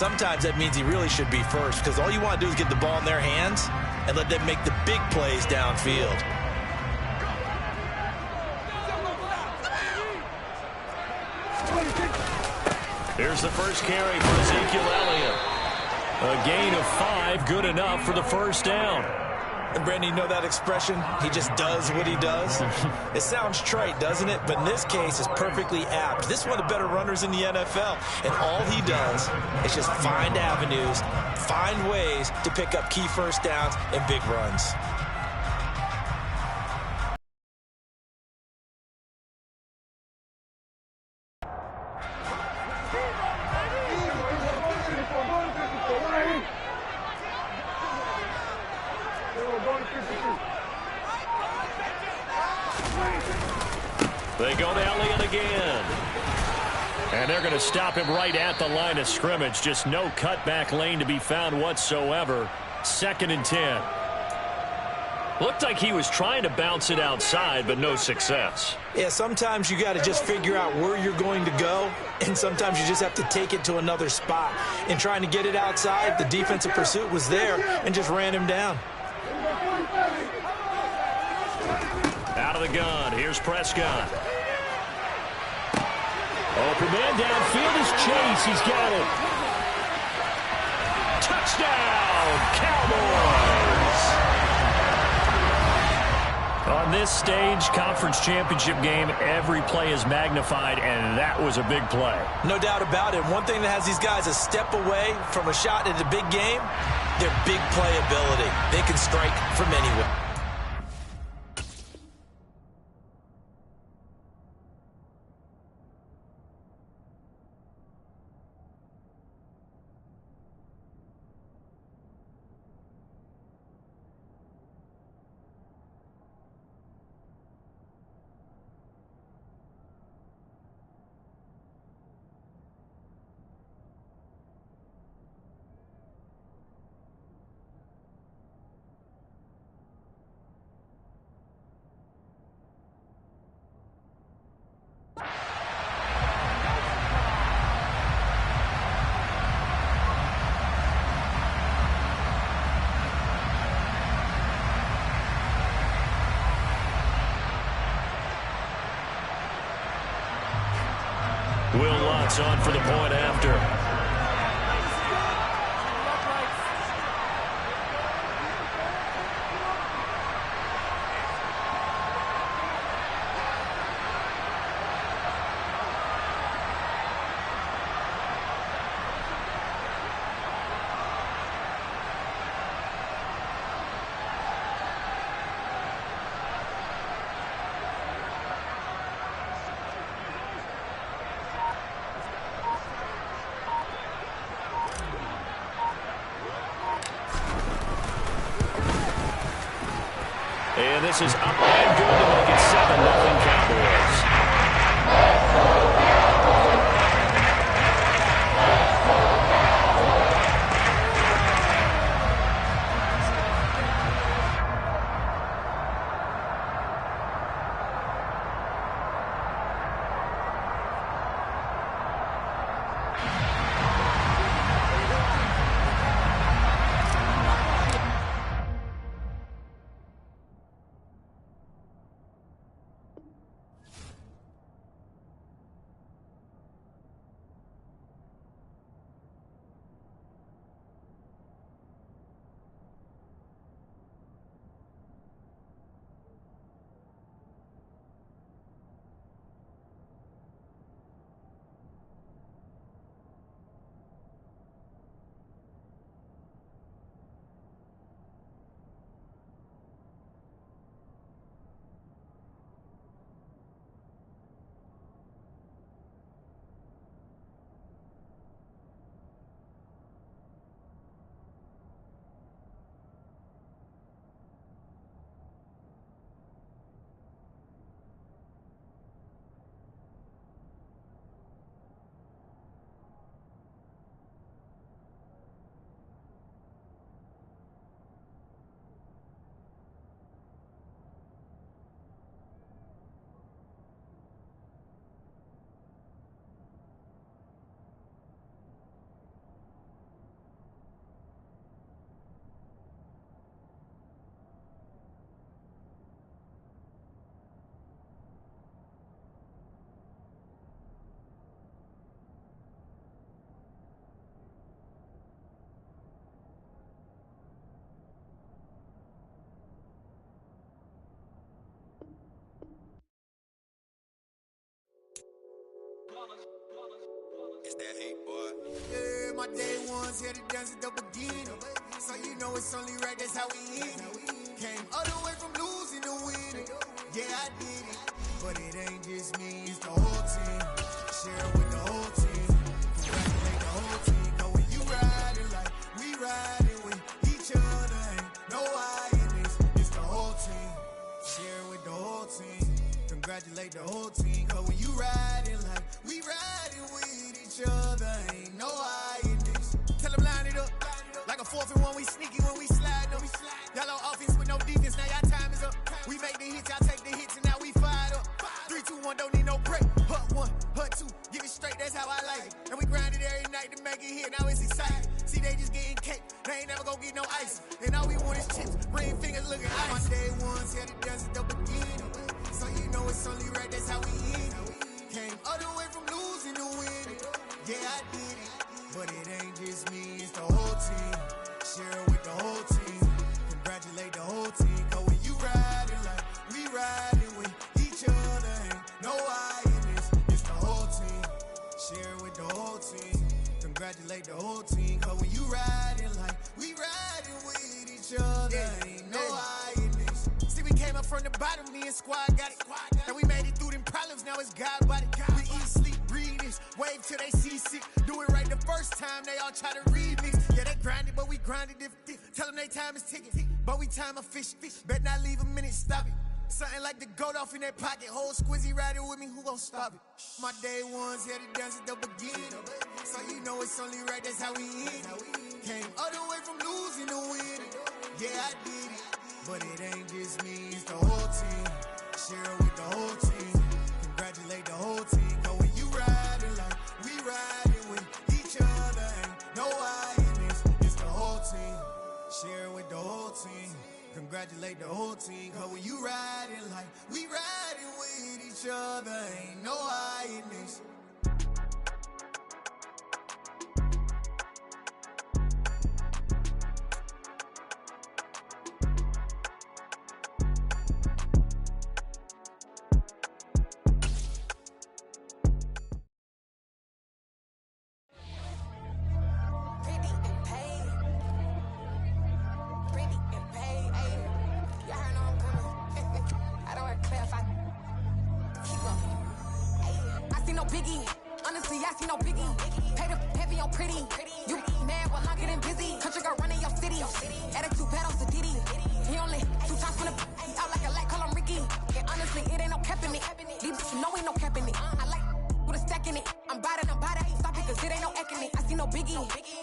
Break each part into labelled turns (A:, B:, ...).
A: Sometimes that means he really should be first because all you want to do is get the ball in their hands and let them make the big plays downfield.
B: Here's the first carry for Ezekiel Elliott. A gain of 5, good enough for the first down.
A: And Brandon, you know that expression? He just does what he does. It sounds trite, doesn't it? But in this case, it's perfectly apt. This is one of the better runners in the NFL. And all he does is just find avenues, find ways to pick up key first downs and big runs.
B: They go to Elliott again. And they're going to stop him right at the line of scrimmage. Just no cutback lane to be found whatsoever. 2nd and 10. Looked like he was trying to bounce it outside, but no success.
A: Yeah, sometimes you got to just figure out where you're going to go, and sometimes you just have to take it to another spot. In trying to get it outside, the defensive pursuit was there and just ran him down.
B: Out of the gun, here's Prescott. Open man downfield is Chase. He's got it. Touchdown, Cowboys! On this stage, conference championship game, every play is magnified, and that was a big play.
A: No doubt about it. One thing that has these guys a step away from a shot at a big game, their big play ability. They can strike from anywhere.
B: Will Lutz on for the point after. And this is up and good to make it 7-0 Cowboys.
C: It's that hate, boy.
D: Yeah, my day ones here to dance at the beginning. So you know it's only right, that's how we end it. Came all the way from losing to winning. Yeah, I did it. But it ain't just me, it's the whole team. Share it with the whole team. Congratulate the whole team. Cause when you riding like we riding with each other, ain't no I in this. It's the whole team. Share it with the whole team. Congratulate the whole team. Cause when you riding like we riding with each other, ain't no I in this. Tell them line it up. Like a 4th and 1, we sneaky when we slide them. Y'all on offense with no defense, now y'all time is up. We make the hits, y'all take the hits, and now we fired up. 3, 2, 1, don't need no break. Hut 1, hut 2, give it straight, that's how I like it. And we grind it every night to make it here, now it's exciting. See, they just getting cake, they ain't never gonna get no ice. And all we want is chips, ring fingers looking ice. My day ones here to dance at the beginning. So you know it's only right, that's how we end it. Came all the way from losing to winning. Yeah, I did it. But it ain't just me, it's the whole team. Share it with the whole team. Congratulate the whole team. Cause when you riding like we riding with each other, ain't no I in this. It's the whole team. Share it with the whole team. Congratulate the whole team. Cause when you riding like we riding with each other, ain't no I in this. See, we came up from the bottom, me and squad got it. And we made it through them problems, now it's God body. We eat, sleep, breathe this, wave till they see sick. Do it right the first time, they all try to remix. Yeah, they grinded, but we grinded different. Tell them they time is ticking, but we time a fish. Bet not leave a minute, stop it. Something like the goat off in that pocket. Whole squizzy riding with me, who gon' stop it? My day ones here to dance at the beginning. So you know it's only right, that's how we end it. Came all the way from losing to winning. Yeah, I did it. But it ain't just me, it's the whole team. Share it with the whole team. Congratulate the whole team. Cause when you riding like we riding with each other, ain't no I in this. It's the whole team. Share it with the whole team. Congratulate the whole team. Cause when you riding like we riding with each other, ain't no I in this.
E: Biggie, honestly, I see no biggie. Pay the heavy on pretty. You mad while I'm getting busy. Country girl running your city. Attitude bad on the Diddy. He only 2 times from the he out like a light, call him Ricky. And honestly, it ain't no cap in it. These bitches know ain't no cap in it. I like with a stack in it. I'm bout it. Stop it, cause it ain't no acting it. I see no biggie.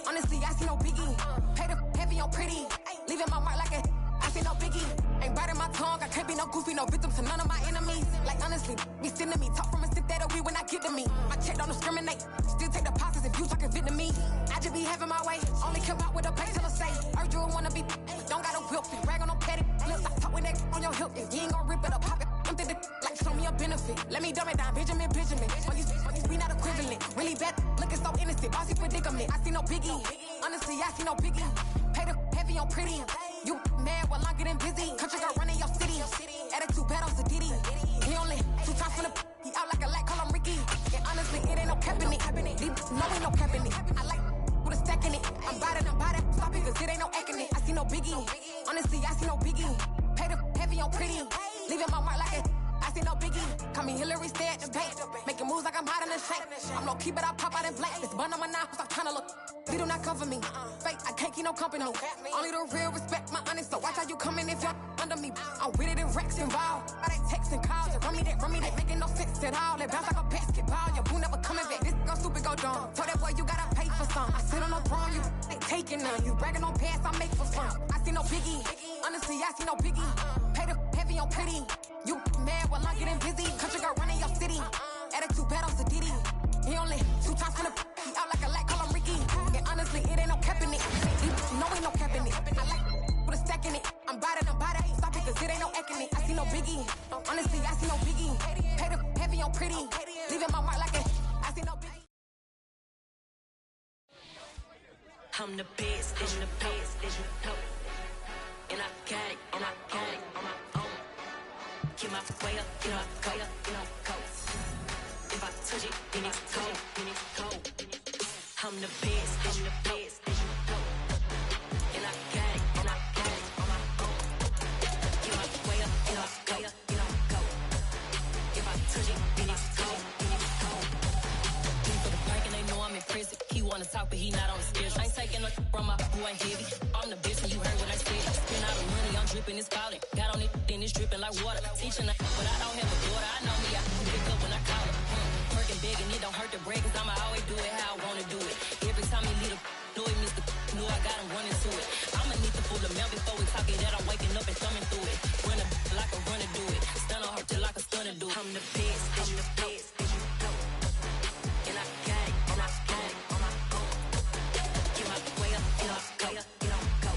E: Honestly, I see no biggie. Pay the heavy on pretty. Leaving my mark like a I see no biggie. Ain't biting my tongue. I can't be no goofy, no victim to none of my enemies. Like honestly, be sending me talk from a stick that'll be when I get to me. My check don't discriminate. Still take deposits if you talking Vietnamese. I just be having my way. Only care about what the pay teller say. Urge you wanna be. Don't got a whip. Rag on no petty. Let's stop talk with that on your hip. If you ain't gon' rip it up, pop it. I'm thinking like show me a benefit. Let me dumb it down. Benjamin. We not equivalent. Really bad. Looking so innocent. Bossy predicament. I see no biggie. Honestly, I see no biggie. Pay the heavy on pretty. You mad while I'm getting busy. Country girl running your city. Attitude bad on the Diddy. He only 2 times from the he out like a light, call him Ricky. And honestly, it ain't no cap in it. These no ain't no cap in it. I like with a stack in it. I'm bout it. Stop it, cause it ain't no acting it. I see no biggie. Honestly, I see no biggie. Pay the heavy on pretty. Leaving my mark like a I see no biggie. Call me Hillary, stay at the bank. Making moves like I'm hot in the shank. I'm low key, but I pop out in black. This bun on my knife, stop trying to look. They do not cover me. Fake, I can't keep no company. Only the real respect my honest. So watch how you coming if you're under me. I'm with it in Rex involved. I they texting calls. Run me that. Making no sense at all. They bounce like a basketball. Your boo never coming back. This go stupid, go dumb. Told that boy you gotta pay for some. I sit on no throne, you ain't taking none. You bragging on pants, I make for fun. I see no biggie. Honestly, I see no biggie. Pay the heavy on pretty. You mad while I'm getting busy. Country girl running your city. Attitude bad on the Diddy. He only 2 times from the he out like a light, call him Ricky. And honestly, it ain't no cap in it. No ain't no cap in it. I like with a stack in it. I'm bout it. Stop it, cause it ain't no acting it. I see no biggie. Honestly, I see no biggie. Pay the heavy on pretty. Leaving my mark like a I see no biggie.
F: I'm the best, I'm the best, and I got it, on my own. Keep my way up, coast. If I touch it, then it's cold, then it's cold. I'm the best, I'm the best, and I got it, and I got it on my own. Get my way up, get my way up, get on go. If I touch it, then it's cold, then it's cold. He for the prank and they know I'm in prison. He wanna talk, but he not on the schedule. I ain't taking no from my who ain't heavy. I'm the bitch and you heard what I said. Spend all the money, I'm dripping, it's falling. Got on it, then it's dripping like water. Teaching but I don't have a daughter. I know me, I can pick up when I call her. Working big and it don't hurt to break, cause I'ma always do it how I wanna do it. Every time he leave do it, Mr. Knew I got him running to it. I'ma need to pull the mail before we talk it that I'm waking up and thumbing through it. Run like a runner do it. Stun on her till like a stunner do it. I'm the best, I'm the best, and I got it, and I got it on my own. Get my way up, get off, go, get on go.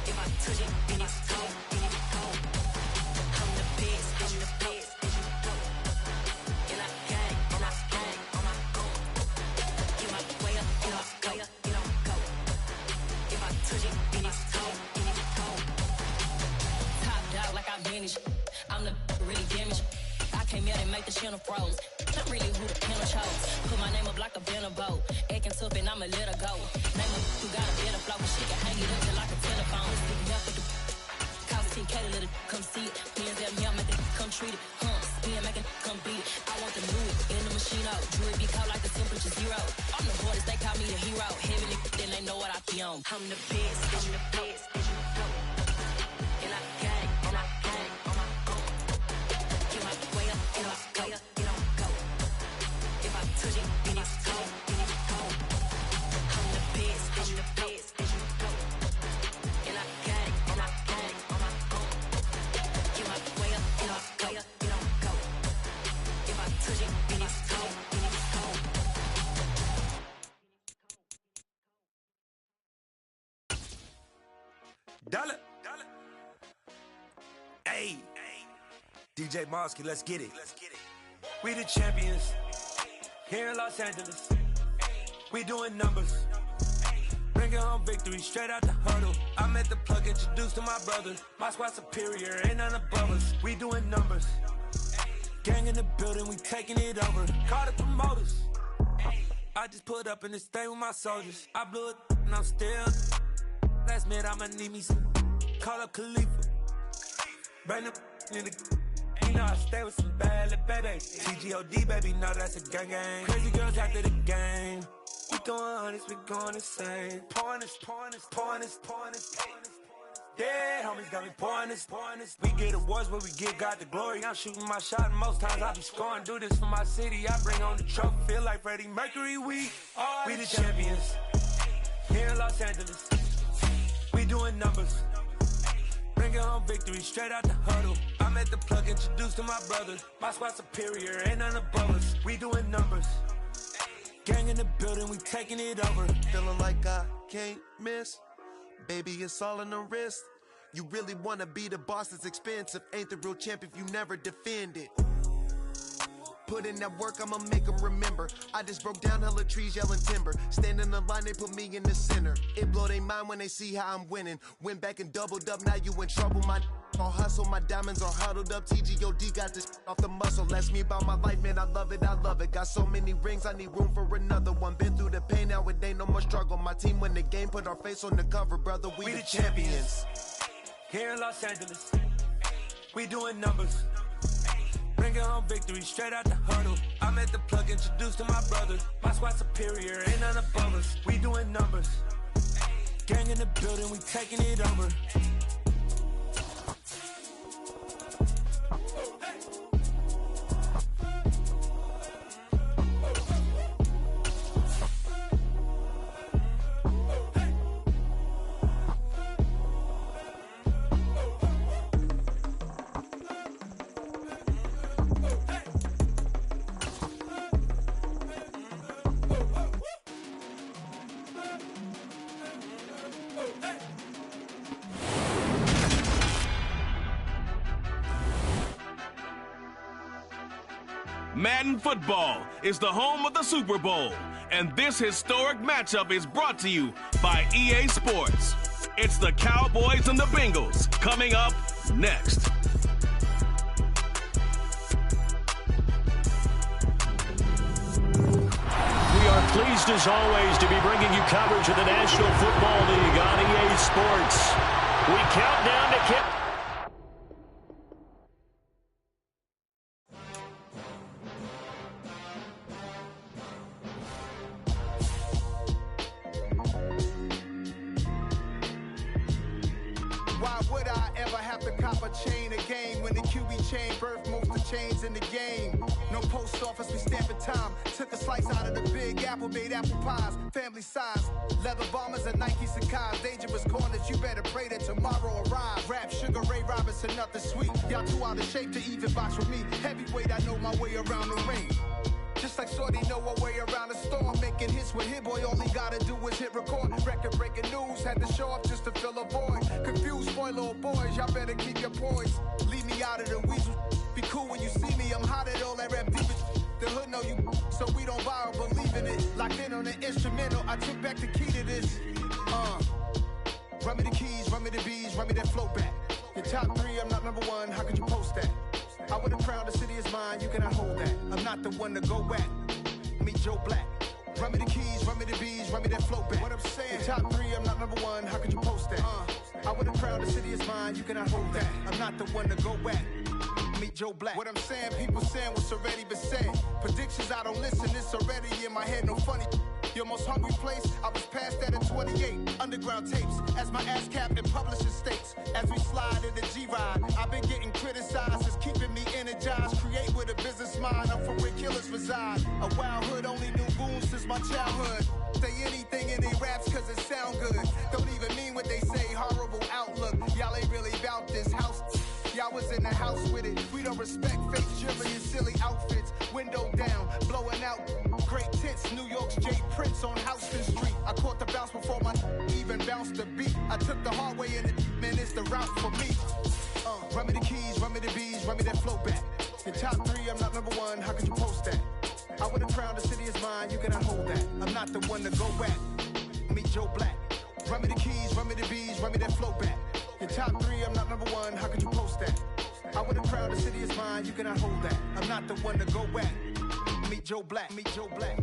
F: If I touch it, then it's cold, then it's cold. I'm the best, I'm the best, and I got it, and I got it on my own. Get my way up, get off, go, get on go. If I touch it, then it's cold, then it's cold. Top dog like I manage. I'm the really damaged. I came out and make the channel froze. I'm really who the panel chose. Put my name up like a banner boat. Acting tough and I'ma let her go. Name her who got a better flow, but she can hang it up just like a telephone. Sticking up with the call the TK to let it come see it. Hands at me, I make it come treat it. Spin, make it come beat it. I want the new it in the machine out. Jewelry be cold like the temperature zero. I'm the hardest, they call me the hero. Heavenly, then they know what I be on. I'm the best, I'm the best, and I got it, and I got it on my own. Get my way up, get off, go, get on go. If I touch it, then it's cold, then it's cold. I'm the best, I'm the best, and I got it, and I got it on my own. Get my way up, get off, go, get on go. If I touch it, then it's cold, then it's cold.
C: Dollar. Hey. DJ Mosky, let's get it. We the champions here in Los Angeles. We doing numbers. Bringing home victory straight out the huddle. I'm at the plug, introduced to my brother. My squad superior, ain't none above us. We doing numbers. Gang in the building, we taking it over. Call the promoters. I just put up in this thing with my soldiers. I blew it and I'm still. Last minute, I'ma need me some. Call up Khalifa. Bring them in the. You know I stay with some bad little baby. TGOD, baby, no, that's a gang gang. Crazy girls after the game. We going honest, we going insane. Pouring this. Yeah, homies got me pouring this. We get awards, but we give God the glory. I'm shooting my shot, and most times I be scoring. Do this for my city, I bring on the trophy. Feel like Freddie Mercury, we the champions. Here in Los Angeles. We doing numbers. Bringing home victory straight out the huddle. I'm at the plug, introduced to my brother. My squad superior, ain't none above us. We doing numbers. Gang in the building, we taking it over.
G: Feeling like I can't miss. Baby, it's all in the wrist. You really wanna be the boss, it's expensive. Ain't the real champ if you never defend it. Put in that work, I'ma make them remember. I just broke down hella trees, yelling timber. Stand in the line, they put me in the center. It blow they mind when they see how I'm winning. Went back and doubled up, now you in trouble. My all hustle, my diamonds are huddled up. TGOD got this off the muscle. That's me about my life, man, I love it. Got so many rings, I need room for another one. Been through the pain, now it ain't no more struggle. My team win the game, put our face on the cover, brother. We the champions.
C: Here in Los Angeles, we doing numbers. Bringing home victory straight out the huddle. I'm at the plug, introduced to my brother. My squad superior, ain't none above us. We doing numbers. Gang in the building, we taking it over.
H: Madden Football is the home of the Super Bowl, and this historic matchup is brought to you by EA Sports. It's the Cowboys and the Bengals coming up next.
B: Pleased as always to be bringing you coverage of the National Football League on EA Sports. We count down to kick.
D: Why would I ever have to cop a chain a game when the QB chain birthed most of the chains in the game? No post office, we stamping time. Took a slice out of the big apple, made apple pies, family size. Leather bombers and Nike Sacai's. Dangerous corners, you better pray that tomorrow arrive. Rap, Sugar Ray Robinson, nothing sweet. Y'all too out of shape to even box with me. Heavyweight, I know my way around the ring. Just like Shorty know a way around the storm. Making hits with Hit Boy, all he gotta do is hit record. Record-breaking news, had to show up just to fill a void. Confused boy, little boys, y'all better keep your poise. Leave me out of the weasel. Be cool when you see me, I'm hot at all that rap deep. The hood know you, so we don't borrow, believe in it. Locked in on the instrumental, I took back the key to this. Run me the keys, run me the bees, run me that flow back. Your top 3, I'm not number 1, how could you post that? I would have crowned the city is mine, you cannot hold that. I'm not the one to go back. Meet Joe Black. Run me the keys, run me the bees, run me that flow back. What I'm saying, your top 3, I'm not number 1, how could you post that? I would have crowned the city is mine, you cannot hold that. I'm not the one to go back. Meet Joe Black. What I'm saying, people saying what's already been said. Predictions, I don't listen, it's already in my head, no funny. Your most hungry place, I was past that at 28. Underground tapes, as my ass cap in publishing states. As we slide in the G-Ride, I've been getting criticized, it's keeping me energized. Create with a business mind, I'm from where killers reside. A wild hood, only knew goons since my childhood. Say anything in they raps cause it sound good. Don't even mean what they say, horrible outlook. Y'all ain't really about this house. Y'all was in the house with it. We don't respect fake jewelry and silly outfits. Window down, blowing out. Great tits, New York's J. Prince on Houston Street. I caught the bounce before my even bounced the beat. I took the hard way in it, man, it's the route for me. Run me the keys, run me the bees, run me that flow back. Your top 3, I'm not number 1, how could you post that? I would have crowned the city is mine, you cannot hold that. I'm not the one to go back. Meet Joe Black. Run me the keys, run me the bees, run me that flow back. Your top 3, I'm not number 1, how could you post that? I would have crowned the city is mine, you cannot hold that. I'm not the one to go back. Meet Joe Black, meet Joe Black.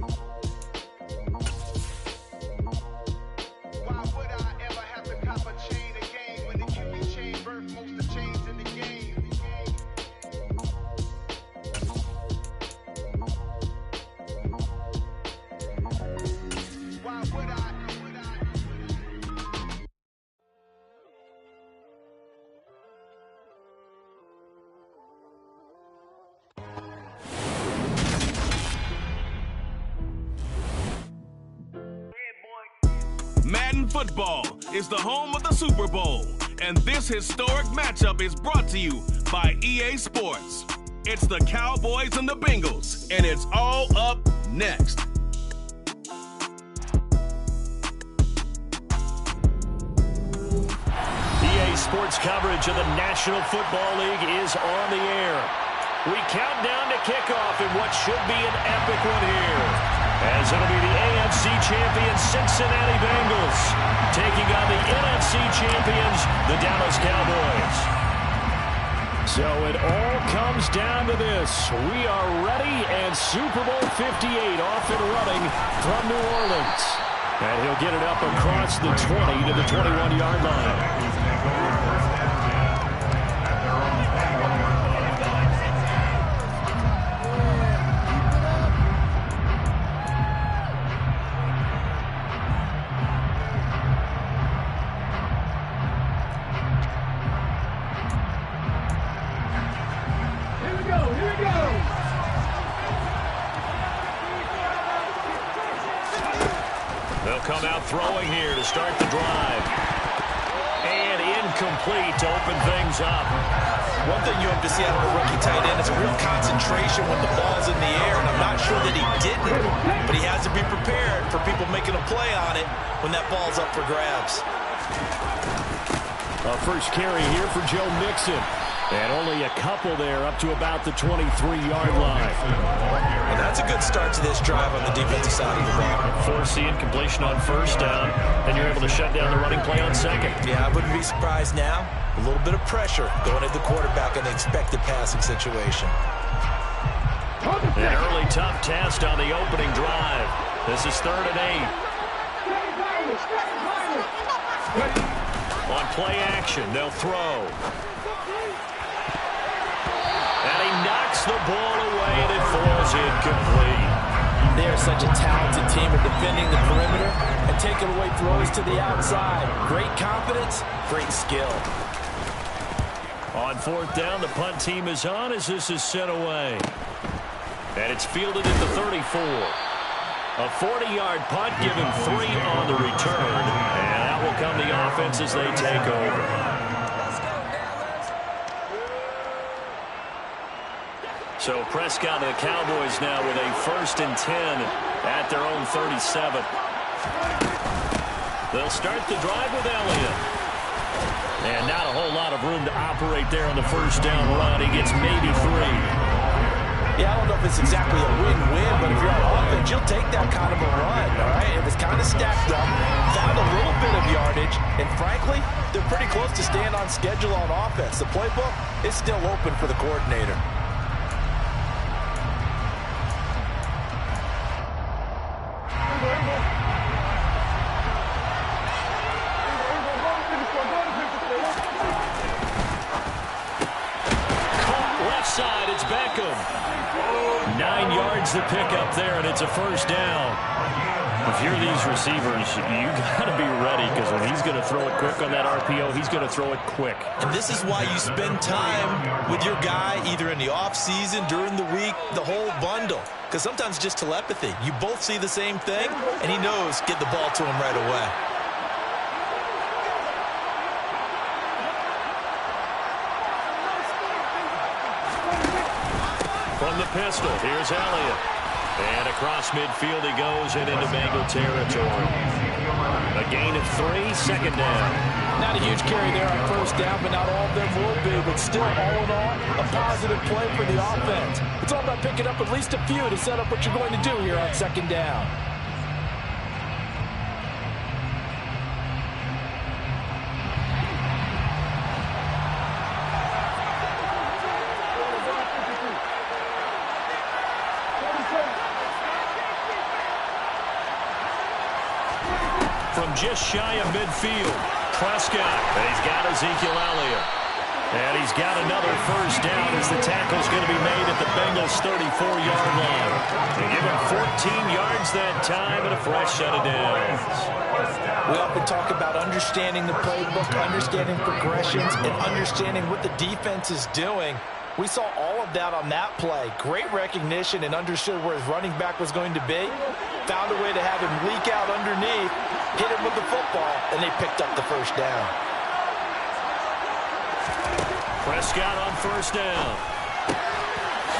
D: Why would I ever have to cop a chain a game when the QB chain birthed most of the chains in the game? Why would I?
H: Madden Football is the home of the Super Bowl, and this historic matchup is brought to you by EA Sports. It's the Cowboys and the Bengals, and it's all up next.
B: EA Sports coverage of the National Football League is on the air. We count down to kickoff in what should be an epic one here, as it'll be the AFC champion Cincinnati Bengals taking on the NFC champions, the Dallas Cowboys. So it all comes down to this. We are ready, and Super Bowl 58 off and running from New Orleans. And he'll get it up across the 20 to the 21-yard line. Come out throwing here to start the drive. And incomplete to open things up.
A: One thing you have to see out of a rookie tight end is a real concentration when the ball's in the air, and I'm not sure that he didn't, but he has to be prepared for people making a play on it when that ball's up for grabs.
B: A first carry here for Joe Mixon. And only a couple there up to about the 23-yard line.
A: And that's a good start to this drive on the defensive side of the ball.
B: Force the incompletion on first down, and you're able to shut down the running play on second.
A: Yeah, I wouldn't be surprised now. A little bit of pressure going at the quarterback in the expected passing situation.
B: An early tough test on the opening drive. This is 3rd and 8. On play action, they'll throw. And he knocks the ball away, and it falls incomplete.
A: They are such a talented team at defending the perimeter and taking away throws to the outside. Great confidence, great skill.
B: On 4th down, the punt team is on as this is sent away. And it's fielded at the 34. A 40-yard punt, give him 3 on the return. And that will come the offense as they take over. So Prescott and the Cowboys now with a 1st and 10 at their own 37. They'll start the drive with Elliott. And not a whole lot of room to operate there on the 1st down run. He gets maybe 3.
A: Yeah, I don't know if it's exactly a win-win, but if you're on offense, you'll take that kind of a run, all right? It was kind of stacked up, found a little bit of yardage, and frankly, they're pretty close to staying on schedule on offense. The playbook is still open for the coordinator.
B: Side, it's Beckham. 9 yards to pick up there, and it's a 1st down. If you're these receivers, you got to be ready, because when he's going to throw it quick on that RPO, he's going to throw it quick.
A: And this is why you spend time with your guy, either in the offseason, during the week, the whole bundle. Because sometimes it's just telepathy. You both see the same thing, and he knows get the ball to him right away.
B: From the pistol, here's Elliott. And across midfield he goes and into Bengal territory. A gain of 3, 2nd down.
A: Not a huge carry there on 1st down, but not all of them will be. But still, all in all, a positive play for the offense. It's all about picking up at least a few to set up what you're going to do here on 2nd down.
B: From just shy of midfield, Prescott, and he's got Ezekiel Elliott. And he's got another 1st down as the tackle's going to be made at the Bengals' 34-yard line. They give him 14 yards that time and a fresh set of downs.
A: We often talk about understanding the playbook, understanding progressions, and understanding what the defense is doing. We saw all of that on that play. Great recognition and understood where his running back was going to be. Found a way to have him leak out underneath, hit him with the football, and they picked up the 1st down.
B: Prescott on 1st down.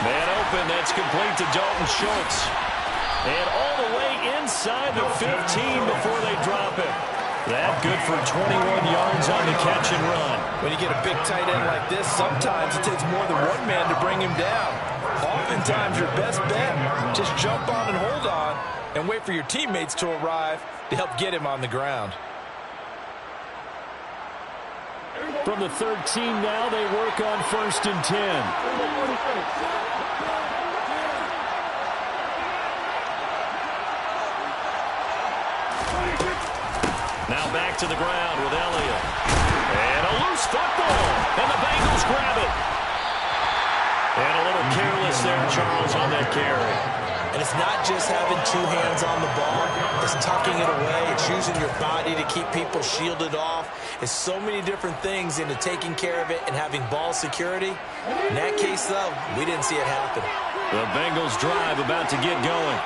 B: Man open, that's complete to Dalton Schultz. And all the way inside the 15 before they drop it. That good for 21 yards on the catch and run.
A: When you get a big tight end like this, sometimes it takes more than one man to bring him down. Oftentimes, your best bet, just jump on and hold on and wait for your teammates to arrive to help get him on the ground.
B: From the 13 now, they work on 1st and 10. Now back to the ground with Elliott. And a loose football. And the Bengals grab it. And a little careless there, Charles, on that carry.
A: And it's not just having 2 hands on the ball. It's tucking it away. It's using your body to keep people shielded off. It's so many different things into taking care of it and having ball security. In that case, though, we didn't see it happen.
B: The Bengals drive about to get going.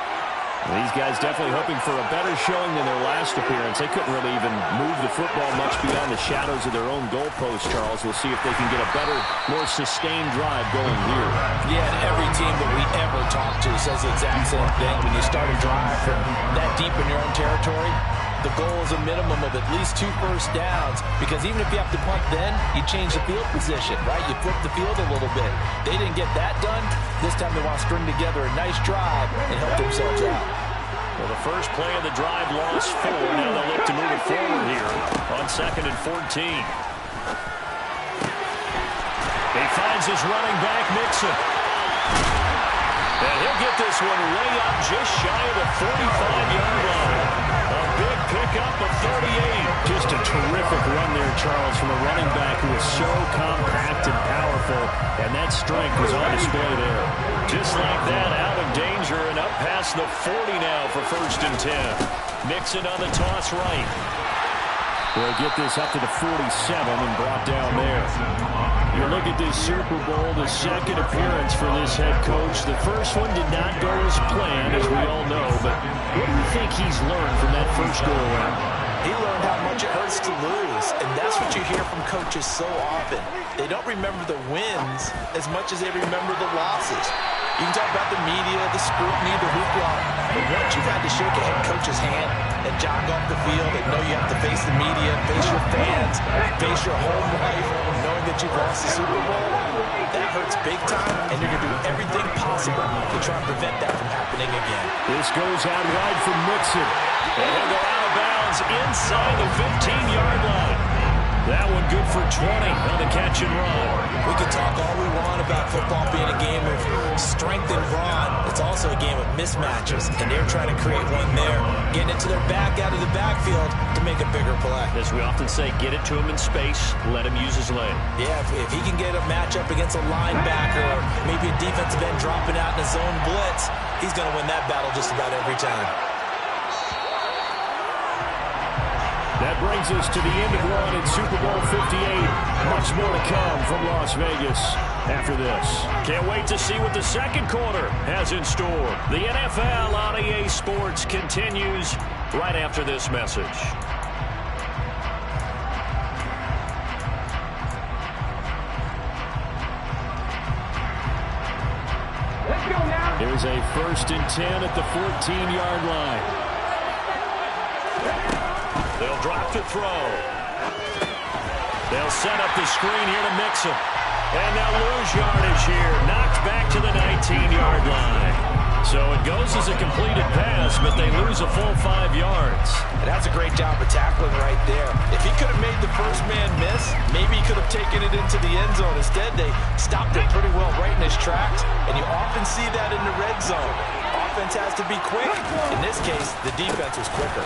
B: These guys definitely hoping for a better showing than their last appearance. They couldn't really even move the football much beyond the shadows of their own goalpost, Charles. We'll see if they can get a better, more sustained drive going here.
A: Yeah, and every team that we ever talk to says the exact same thing. When you start a drive from that deep in your own territory, the goal is a minimum of at least 2 first downs, because even if you have to punt then, you change the field position, right? You flip the field a little bit. They didn't get that done. This time they want to string together a nice drive and help themselves out.
B: Well, the first play of the drive lost 4. Now they'll look to move it forward here on 2nd and 14. He finds his running back, Mixon. And he'll get this one way up just shy of the 45-yard line. A big pickup of 38. Just a terrific run there, Charles, from a running back who is so compact and powerful, and that strength was on display there. Just like that, out of danger and up past the 40 now for 1st and 10. Mixon on the toss right. They'll get this up to the 47 and brought down there. You look at this Super Bowl, the second appearance for this head coach. The first one did not go as planned, as we all know, but what do you think he's learned from that first go-around?
A: He learned how much it hurts to lose, and that's what you hear from coaches so often. They don't remember the wins as much as they remember the losses. You can talk about the media, the scrutiny, the hoopla, but once you've had to shake a head coach's hand and jog off the field and know you have to face the media, face your fans, face your home life, knowing that you've lost the Super Bowl, that hurts big time, and you're going to do everything possible to try and prevent that from happening again.
B: This goes out wide from Mixon, and he'll go out of bounds inside the 15-yard line. That one good for 20 on the catch and run.
A: We can talk all we want about football being a game of strength and brawn. It's also a game of mismatches, and they're trying to create one there, getting it to their back out of the backfield to make a bigger play.
B: As we often say, get it to him in space, let him use his leg.
A: Yeah, if he can get a matchup against a linebacker or maybe a defensive end dropping out in a zone blitz, he's going to win that battle just about every time.
B: That brings us to the end of one in Super Bowl 58. Much more to come from Las Vegas after this. Can't wait to see what the second quarter has in store. The NFL on EA Sports continues right after this message. Here's a 1st and 10 at the 14-yard line. They'll drop to throw. They'll set up the screen here to Mixon. And they'll lose yardage here. Knocked back to the 19-yard line. So it goes as a completed pass, but they lose a full 5 yards.
A: And that's a great job of tackling right there. If he could have made the first man miss, maybe he could have taken it into the end zone. Instead, they stopped it pretty well right in his tracks. And you often see that in the red zone. Offense has to be quick. In this case, the defense was quicker.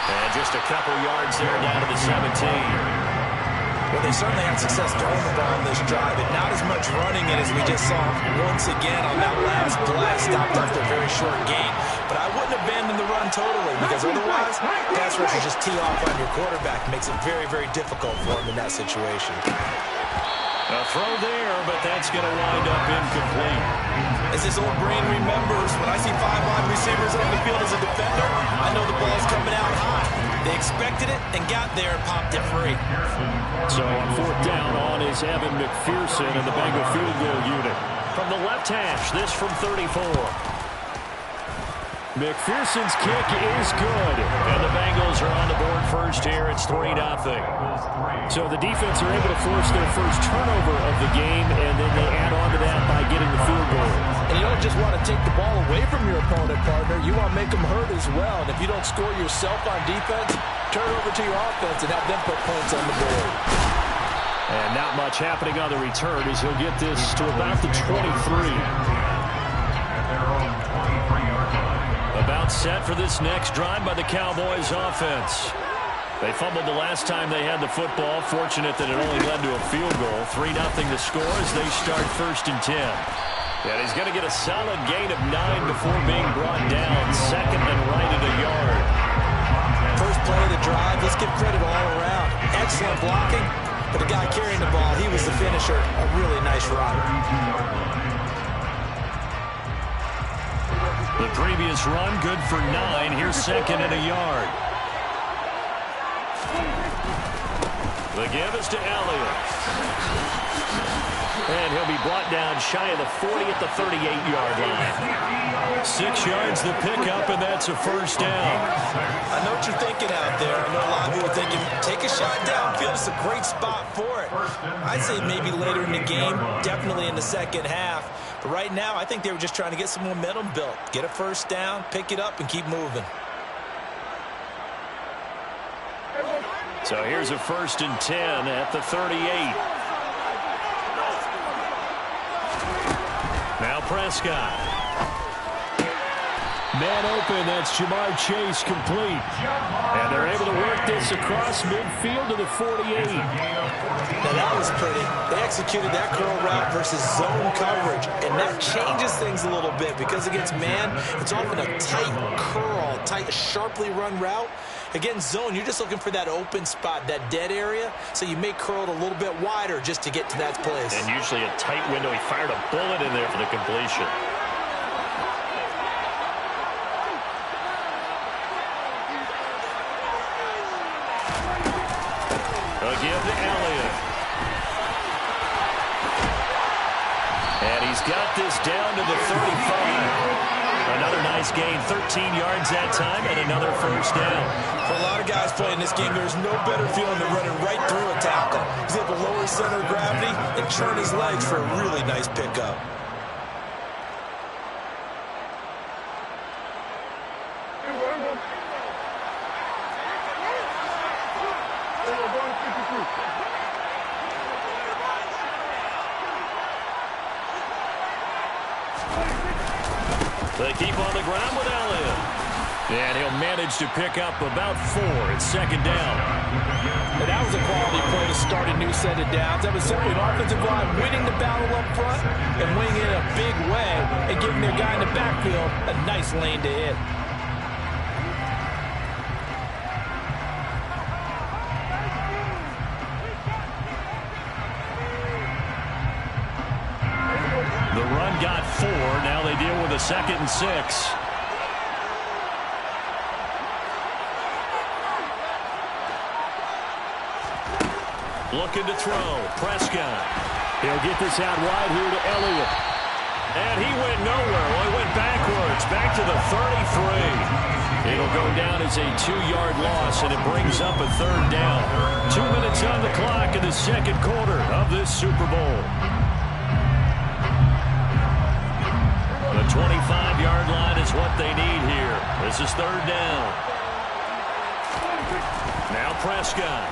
B: And just a couple yards there down to the 17.
A: Well, they certainly had success throwing the ball on this drive, and not as much running it as we just saw once again on that last play. Stopped after a very short gain. But I wouldn't abandon the run totally, because otherwise, pass rushers just tee off on your quarterback. Makes it very, very difficult for him in that situation.
B: A throw there, but that's going to wind up incomplete.
A: As this old brain remembers, when I see 5 wide receivers on the field as a defender, I know the ball's coming out high. They expected it and got there and popped it free.
B: So on 4th down on is Evan McPherson and the Bengal field goal unit. From the left hash, this from 34. McPherson's kick is good, and the Bengals are on the board first here. It's 3-0. So the defense are able to force their first turnover of the game, and then they add on to that by getting the field goal.
A: And you don't just want to take the ball away from your opponent, partner. You want to make them hurt as well. And if you don't score yourself on defense, turn it over to your offense and have them put points on the board.
B: And not much happening on the return as he'll get this to about the 23. About set for this next drive by the Cowboys offense. They fumbled the last time they had the football. Fortunate that it only led to a field goal. 3-0 to score as they start 1st and 10. And he's going to get a solid gain of 9 before being brought down. 2nd and right at a yard.
A: First play of the drive. Let's give credit all around. Excellent blocking. But the guy carrying the ball, he was the finisher. A really nice run.
B: The previous run, good for 9. Here's 2nd and a yard. The give is to Elliott. And he'll be brought down shy of the 40 at the 38-yard line. 6 yards the pickup, and that's a 1st down.
A: I know what you're thinking out there. I know a lot of people are thinking, take a shot downfield. It's a great spot for it. I'd say maybe later in the game, definitely in the second half. But right now, I think they were just trying to get some momentum built. Get a 1st down, pick it up, and keep moving.
B: So here's a 1st and 10 at the 38. Now press Prescott. Man open, that's Jamar Chase complete. And they're able to work this across midfield to the 48.
A: Now that was pretty. They executed that curl route versus zone coverage, and that changes things a little bit because against man, it's often a tight curl, tight, sharply run route. Against zone, you're just looking for that open spot, that dead area, so you may curl it a little bit wider just to get to that place.
B: And usually a tight window. He fired a bullet in there for the completion. Give to Elliott. And he's got this down to the 35. Another nice gain, 13 yards that time, and another first down.
A: For a lot of guys playing this game, there's no better feeling than running right through a tackle. He's able to lower his center of gravity and turn his legs for a really nice pickup.
B: They keep on the ground with Elliott. And he'll manage to pick up about 4. It's second down.
A: And that was a quality play to start a new set of downs. That was simply an offensive line winning the battle up front and winning it in a big way and giving their guy in the backfield a nice lane to hit.
B: The run got 4. Now they deal with a 2nd and 6. Looking to throw. Prescott. He'll get this out wide here to Elliott. And he went nowhere. Well, he went backwards. Back to the 33. It'll go down as a 2-yard loss, and it brings up a 3rd down. 2 minutes on the clock in the second quarter of this Super Bowl. The 25-yard line is what they need here. This is 3rd down. Now Prescott.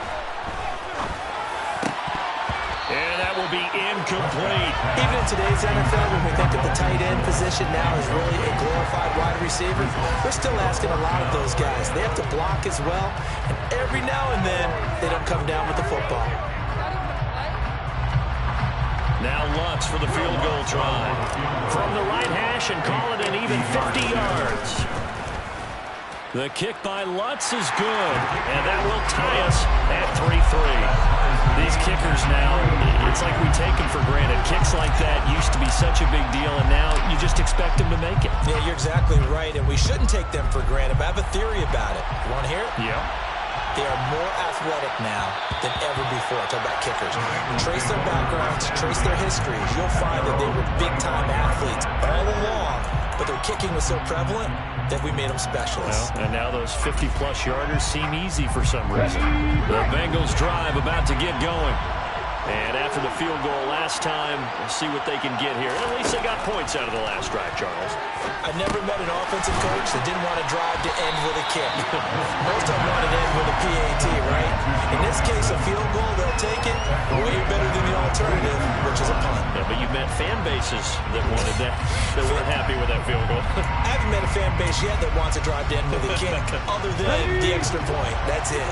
B: And that will be incomplete.
A: Even in today's NFL, when we think of the tight end position now as really a glorified wide receiver, we're still asking a lot of those guys. They have to block as well, and every now and then, they don't come down with the football.
B: Now Lutz for the field goal try. From the right hash and call it an even 50 yards. The kick by Lutz is good, and that will tie us at 3-3. These kickers now, it's like we take them for granted. Kicks like that used to be such a big deal, and now you just expect them to make it.
A: Yeah, you're exactly right, and we shouldn't take them for granted, but I have a theory about it. You want to hear it?
B: Yeah.
A: They are more athletic now than ever before. Talk about kickers. Trace their backgrounds, trace their histories. You'll find that they were big-time athletes all along, but their kicking was so prevalent that we made them specialists.
B: Well, and now those 50-plus yarders seem easy for some reason. The Bengals drive about to get going. And after the field goal last time, we'll see what they can get here. At least they got points out of the last drive, Charles.
A: I never met an offensive coach that didn't want to drive to end with a kick. Most of them wanted to end with a PAT, right? In this case, a field goal, they'll take it way better than the alternative, which is a punt.
B: Yeah, but you've met fan bases that wanted that, that weren't happy with that field goal.
A: I haven't met a fan base yet that wants to drive to end with a kick, other than the extra point. That's it.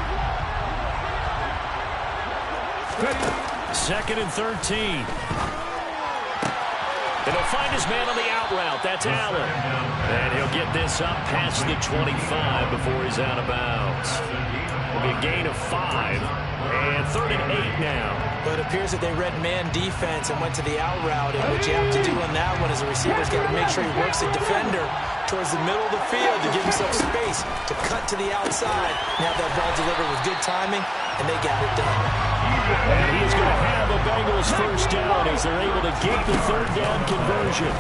B: 2nd and 13. And he'll find his man on the out route. That's Allen. And he'll get this up past the 25 before he's out of bounds. It'll be a gain of 5. And 3rd and 8 now.
A: But it appears that they read man defense and went to the out route. And what you have to do on that one is the receiver's got to make sure he works the defender towards the middle of the field to give himself space to cut to the outside. Now that ball delivered with good timing, and they got it done.
B: And he's going to have a Bengals first down as they're able to get the 3rd down conversion.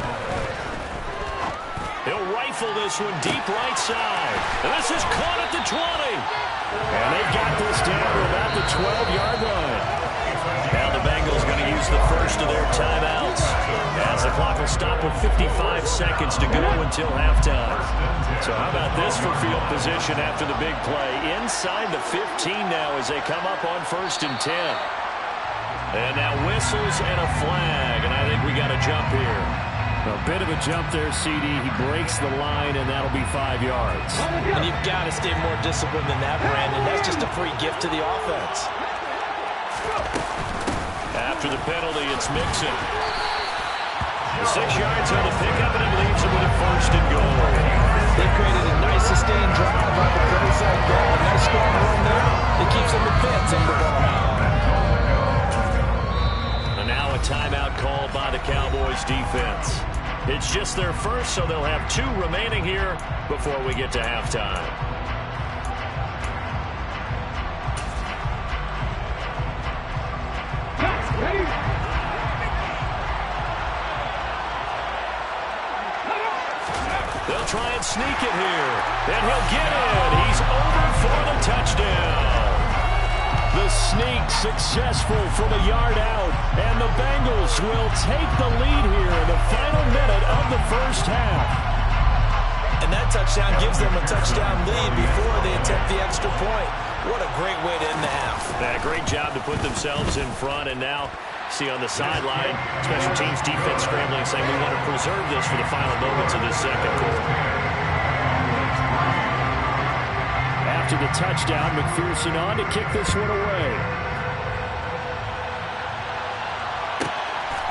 B: He'll rifle this one deep right side. And this is caught at the 20. And they've got this down to about the 12-yard line. Now the Bengals going to use the first of their timeouts as the clock will stop with 55 seconds to go until halftime. So how about this for field position after the big play? Inside the 15 now as they come up on 1st and 10. And now whistles and a flag, and I think we got a jump here. A bit of a jump there, CD. He breaks the line, and that'll be 5 yards.
A: And you've got to stay more disciplined than that, Brandon. That's just a free gift to the offense.
B: After the penalty, it's Mixon. 6 yards on the pickup, and it leaves him with a 1st and goal.
A: They created a nice sustained drive off the play side ball. Nice strong run there. It keeps them with fits in the ball.
B: And now a timeout called by the Cowboys defense. It's just their first, so they'll have 2 remaining here before we get to halftime. They'll try and sneak it here, and he'll get it. He's over for the touchdown. The sneak successful from a yard out, and the Bengals will take the lead here in the final minute of the first half.
A: And that touchdown gives them a touchdown lead before they attempt the extra point. What a great way to end the half.
B: Yeah, great job to put themselves in front, and now see on the sideline, special teams defense scrambling, saying we want to preserve this for the final moments of this second quarter. After the touchdown, McPherson on to kick this one away.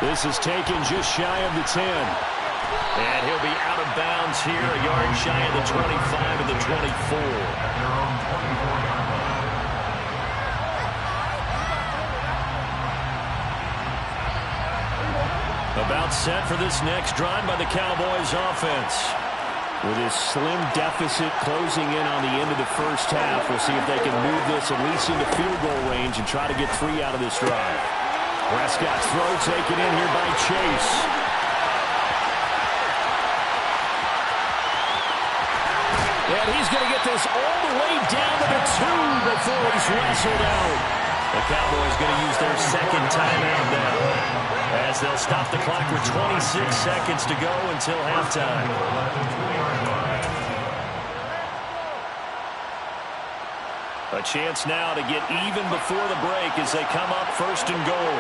B: This is taken just shy of the 10. And he'll be out of bounds here, a yard shy of the 25 and the 24. About set for this next drive by the Cowboys offense. With his slim deficit closing in on the end of the first half, we'll see if they can move this at least into field goal range and try to get 3 out of this drive. Prescott's throw taken in here by Chase. And he's going to get this all the way down to the 2 before he's wrestled out. The Cowboys going to use their second timeout now, as they'll stop the clock with 26 seconds to go until halftime. A chance now to get even before the break as they come up 1st and goal.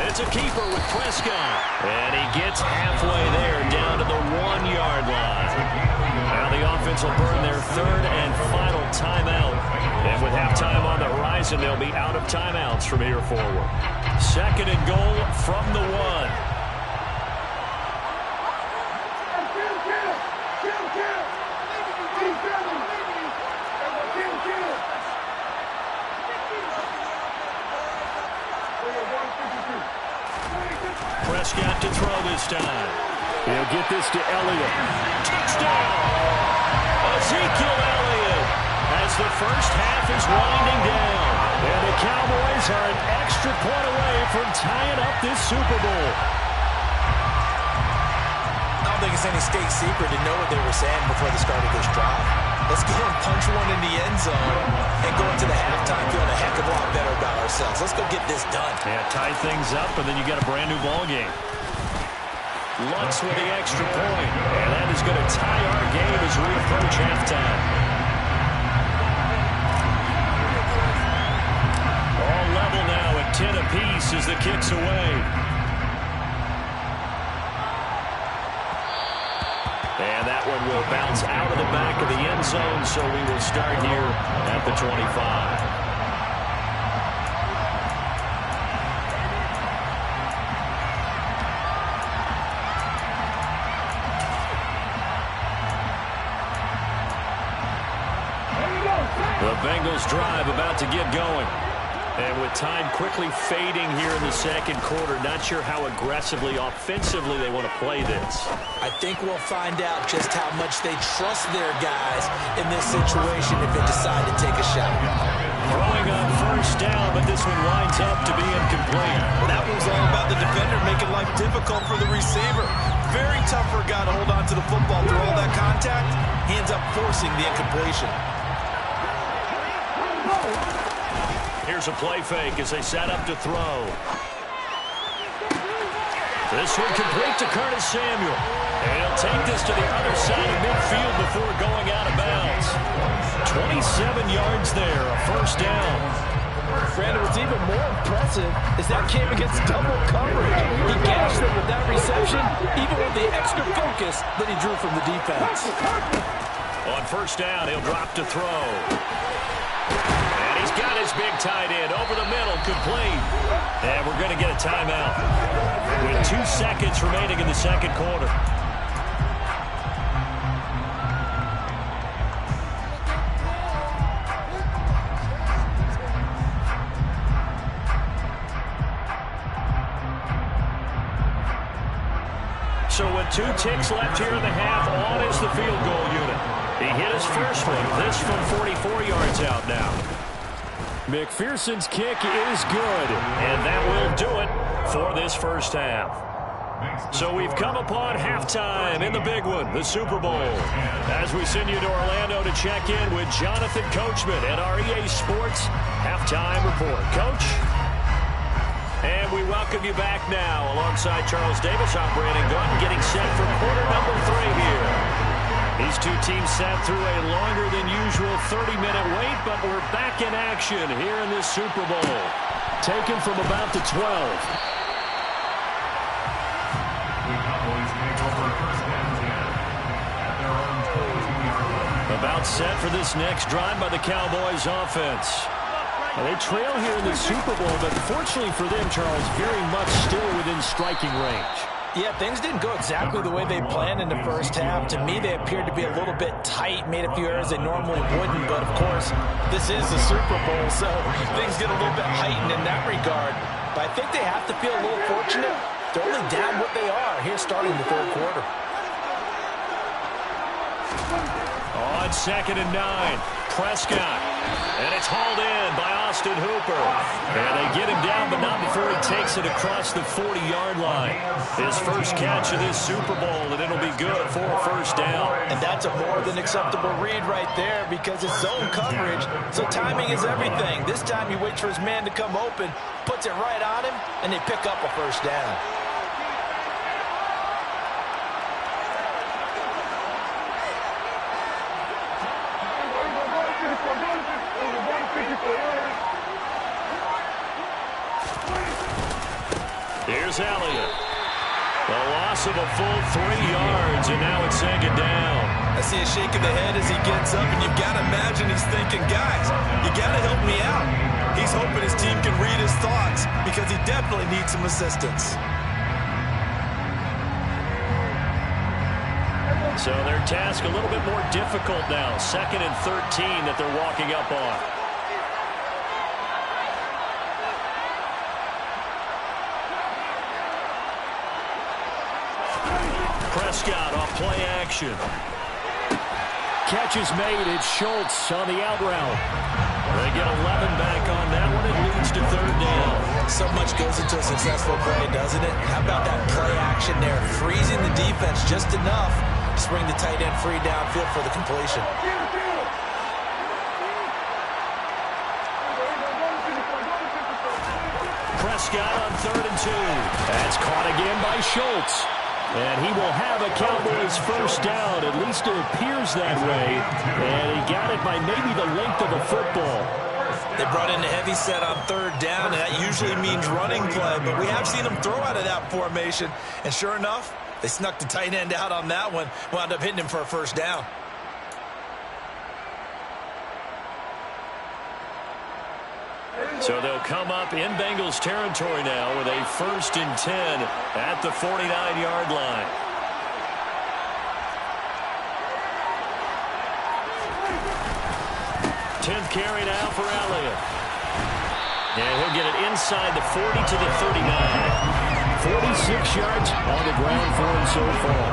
B: It's a keeper with Prescott. And he gets halfway there, down to the 1-yard line. Now the offense will burn their 3rd and final timeout. And with halftime on the horizon, they'll be out of timeouts from here forward. 2nd and goal from the 1. Prescott to throw this time. He'll get this to Elliott. Touchdown! Ezekiel Elliott as the first half is winding down. And the Cowboys are an extra point away from tying up this Super Bowl.
A: I don't think it's any state secret to know what they were saying before the start of this drive. Let's go and punch one in the end zone and go into the halftime feeling a heck of a lot better about ourselves. Let's go get this done.
B: Yeah, tie things up, and then you got a brand-new ball game. Lutz with the extra point, and that is going to tie our game as we approach halftime. All level now at 10 apiece as the kick's away. And that one will bounce out of the back of the end zone, so we will start here at the 25. The Bengals drive about to get going. And with time quickly fading here in the second quarter, not sure how aggressively, offensively they want to play this.
A: I think we'll find out just how much they trust their guys in this situation if they decide to take a shot.
B: Throwing on 1st down, but this one winds up to be incomplete.
A: That was all about the defender making life difficult for the receiver. Very tough for a guy to hold on to the football through all that contact. He ends up forcing the incompletion.
B: Here's a play fake as they set up to throw. This one complete to Curtis Samuel. And he'll take this to the other side of midfield before going out of bounds. 27 yards there, a 1st down.
A: Brandon, what's even more impressive is that came against double coverage. He gashed them with that reception, even with the extra focus that he drew from the defense.
B: On first down, he'll drop to throw. And he's got his big tight end over the middle, complete. And we're going to get a timeout with 2 seconds remaining in the second quarter. So with 2 ticks left here in the half, on is the field goal unit. He hit his first one. This from 44 yards out now. McPherson's kick is good, and that will do it for this first half. So we've come upon halftime in the big one, the Super Bowl. As we send you to Orlando to check in with Jonathan Coachman at our EA Sports halftime report. Coach? And we welcome you back now alongside Charles Davis. I'm Brandon Gordon getting set for quarter number 3 here. These two teams sat through a longer than usual 30-minute wait, but we're back in action here in this Super Bowl. Taken from about the 12. About set for this next drive by the Cowboys offense. They trail here in the Super Bowl, but fortunately for them, Charles, very much still within striking range.
A: Yeah, things didn't go exactly the way they planned in the first half. To me, they appeared to be a little bit tight, made a few errors they normally wouldn't. But, of course, this is the Super Bowl, so things get a little bit heightened in that regard. But I think they have to feel a little fortunate. They're only down what they are here starting the third quarter.
B: On 2nd and 9, Prescott. And it's hauled in by Austin Hooper. And they get him down, but not before he takes it across the 40-yard line. His first catch of this Super Bowl, and it'll be good for a first down.
A: And that's a more than acceptable read right there because it's zone coverage, so timing is everything. This time he waits for his man to come open, puts it right on him, and they pick up a first down.
B: Here's Elliott. The loss of a full 3 yards, and now it's 2nd down.
A: I see a shake of the head as he gets up, and you've got to imagine he's thinking, guys, you got to help me out. He's hoping his team can read his thoughts because he definitely needs some assistance.
B: So their task a little bit more difficult now. 2nd and 13 that they're walking up on. Prescott off play action. Catch is made. It's Schultz on the out route. They get 11 back on that one. It leads to 3rd down.
A: So much goes into a successful play, doesn't it? How about that play action there? Freezing the defense just enough to bring the tight end free downfield for the completion.
B: Prescott on 3rd and 2. That's caught again by Schultz. And he will have a Cowboys first down. At least it appears that way. And he got it by maybe the length of a football.
A: They brought in a heavy set on 3rd down, and that usually means running play. But we have seen them throw out of that formation. And sure enough, they snuck the tight end out on that one. Wound up hitting him for a first down.
B: So they'll come up in Bengals territory now with a 1st and 10 at the 49-yard line. Tenth carry now for Elliott. And he'll get it inside the 40 to the 39. 46 yards on the ground for him so far.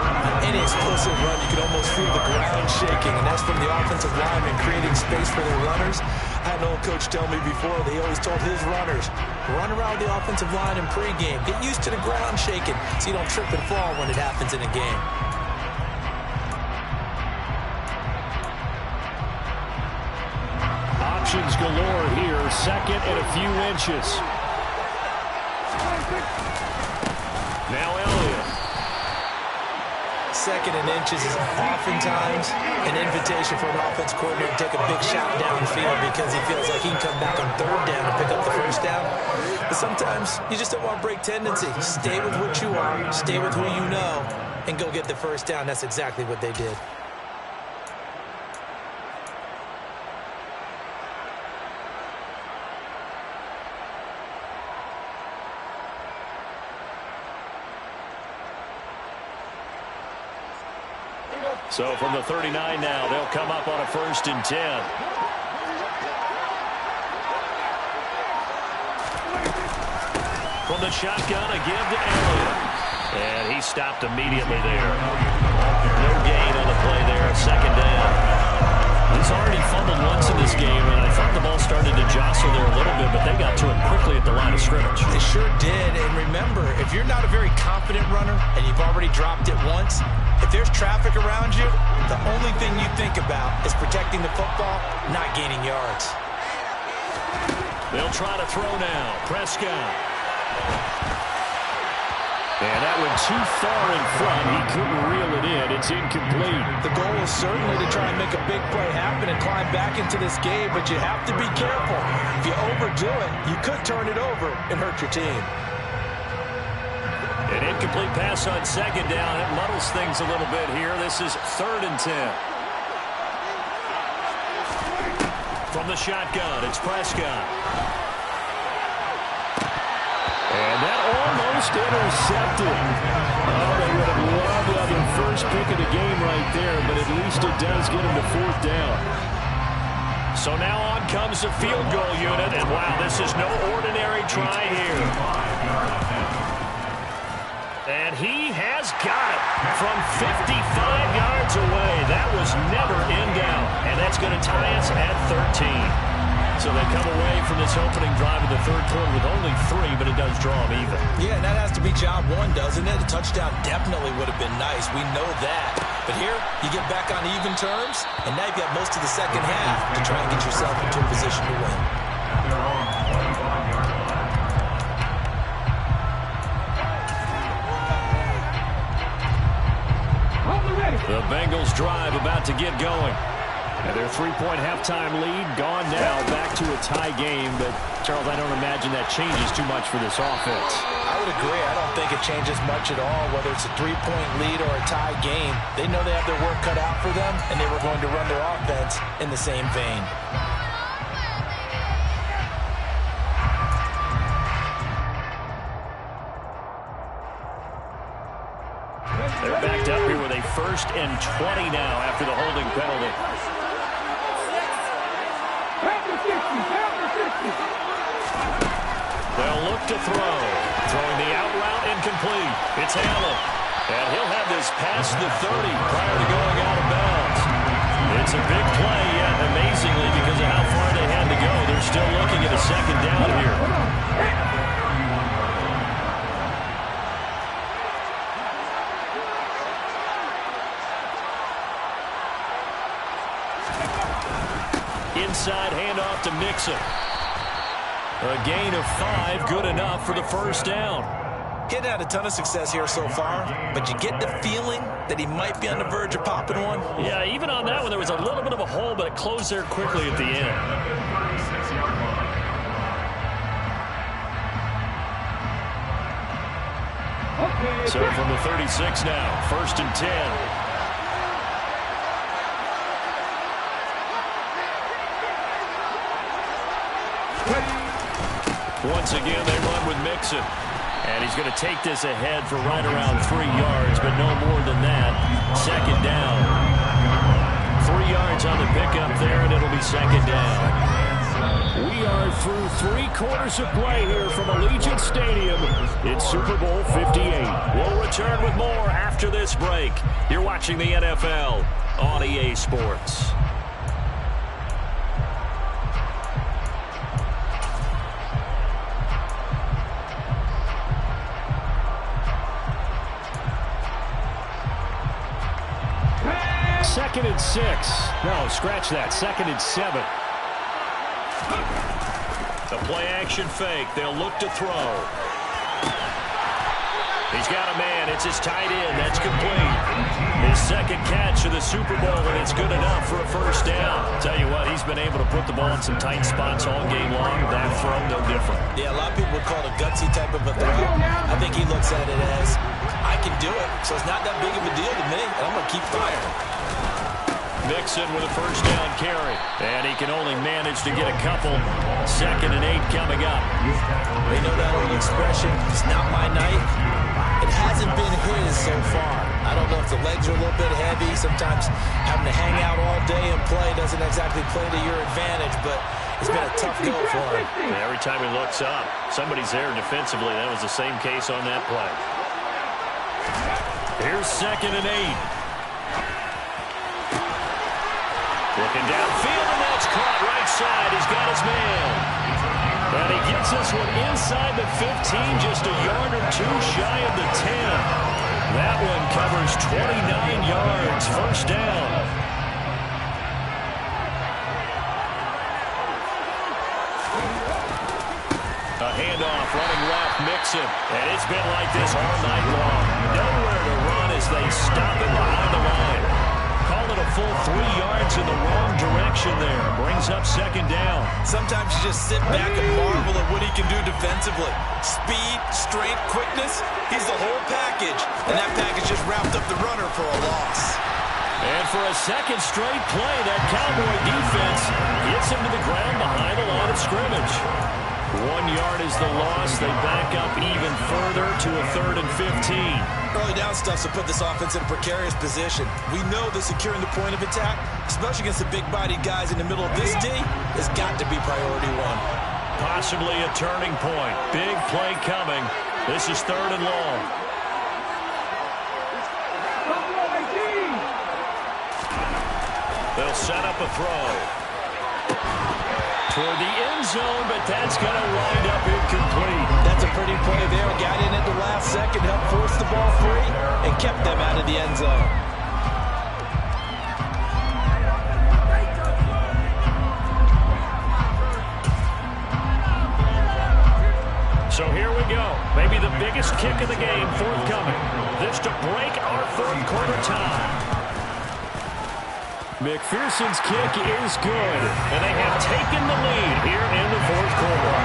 A: Any explosive run, you can almost feel the ground shaking, and that's from the offensive linemen creating space for their runners. I had an old coach tell me before, they always told his runners, run around the offensive line in pregame. Get used to the ground shaking so you don't trip and fall when it happens in a game.
B: Options galore here. 2nd and a few inches. Now Elliott.
A: second and inches is oftentimes an invitation for an offense coordinator to take a big shot downfield because he feels like he can come back on third down and pick up the first down. But sometimes you just don't want to break tendency. Stay with what you are, stay with who you know, and go get the first down. That's exactly what they did.
B: So from the 39 now, they'll come up on a 1st and 10. From the shotgun, a give to Elliott. And he stopped immediately there. No gain on the play there, 2nd down. He's already fumbled once in this game, and I thought the ball started to jostle there a little bit, but they got to it quickly at the line of scrimmage.
A: They sure did, and remember, if you're not a very confident runner and you've already dropped it once, if there's traffic around you, the only thing you think about is protecting the football, not gaining yards.
B: They'll try to throw now. Prescott. And that went too far in front. He couldn't reel it in. It's incomplete.
A: The goal is certainly to try and make a big play happen and climb back into this game, but you have to be careful. If you overdo it, you could turn it over and hurt your team.
B: An incomplete pass on 2nd down. It muddles things a little bit here. This is 3rd and 10. From the shotgun, it's Prescott. And that almost intercepted. Oh, they would have loved to have their first pick of the game right there, but at least it does get them to 4th down. So now on comes the field goal unit, and wow, this is no ordinary try here. And he has got it from 55 yards away. That was never in doubt, and that's going to tie us at 13. So they come away from this opening drive in the 3rd quarter with only 3, but it does draw them even.
A: Yeah, and that has to be job one, doesn't it? A touchdown definitely would have been nice. We know that. But here, you get back on even terms, and now you've got most of the second half to try and get yourself into a position to win.
B: The Bengals drive about to get going. And their 3-point halftime lead gone now, back to a tie game. But, Charles, I don't imagine that changes too much for this offense.
A: I would agree. I don't think it changes much at all, whether it's a 3-point lead or a tie game. They know they have their work cut out for them, and they were going to run their offense in the same vein.
B: They're backed up here with a 1st and 20 now after the holding penalty. They'll look to throw. Throwing the out route incomplete. It's Allen. And he'll have this past the 30 prior to going out of bounds. It's a big play, yet amazingly, because of how far they had to go, they're still looking at a 2nd down here. Inside handoff to Mixon. A gain of 5, good enough for the 1st down.
A: He hadn't had a ton of success here so far, but you get the feeling that he might be on the verge of popping one.
B: Yeah, even on that one, there was a little bit of a hole, but it closed there quickly at the end. So from the 36 now, 1st and 10. Once again, they run with Mixon. And he's going to take this ahead for right around 3 yards, but no more than that. 2nd down. 3 yards on the pickup there, and it'll be 2nd down. We are through 3 quarters of play here from Allegiant Stadium. It's Super Bowl 58. We'll return with more after this break. You're watching the NFL on EA Sports. Second and 6. No, scratch that. 2nd and 7. The play action fake. They'll look to throw. He's got a man. It's his tight end. That's complete. His second catch of the Super Bowl, and it's good enough for a first down. Tell you what, he's been able to put the ball in some tight spots all game long. That throw, no different.
A: Yeah, a lot of people would call it a gutsy type of a throw. I think he looks at it as, I can do it, so it's not that big of a deal to me, and I'm going to keep firing.
B: Mixon with a first down carry. And he can only manage to get a couple. 2nd and 8 coming up.
A: We know that old expression, it's not my night. It hasn't been his so far. I don't know if the legs are a little bit heavy. Sometimes having to hang out all day and play doesn't exactly play to your advantage, but it's been a tough go for him.
B: And every time he looks up, somebody's there defensively. That was the same case on that play. Here's 2nd and 8. Looking downfield, and that's caught right side. He's got his man. And he gets this one inside the 15, just a yard or two shy of the 10. That one covers 29 yards. First down. A handoff, running left, Mixon. And it's been like this all night long. Nowhere to run as they stop him behind the line. Call it a full 3 yards in the wrong direction there. Brings up 2nd down.
A: Sometimes you just sit back and marvel at what he can do defensively. Speed, strength, quickness. He's the whole package. And that package just wrapped up the runner for a loss.
B: And for a second straight play, that Cowboy defense gets him to the ground behind the line of scrimmage. 1 yard is the loss. They back up even further to a 3rd and 15.
A: Early down stuff to put this offense in a precarious position. We know that securing the point of attack, especially against the big-bodied guys in the middle of this D, has got to be priority one.
B: Possibly a turning point. Big play coming. This is 3rd and long. They'll set up a throw toward the end zone, but that's going to wind up incomplete.
A: That's a pretty play there. Got in at the last second, helped force the ball free, and kept them out of the end zone.
B: So here we go. Maybe the biggest kick of the game forthcoming. This to break our 3rd quarter tie. McPherson's kick is good, and they have taken the lead here in the 4th quarter.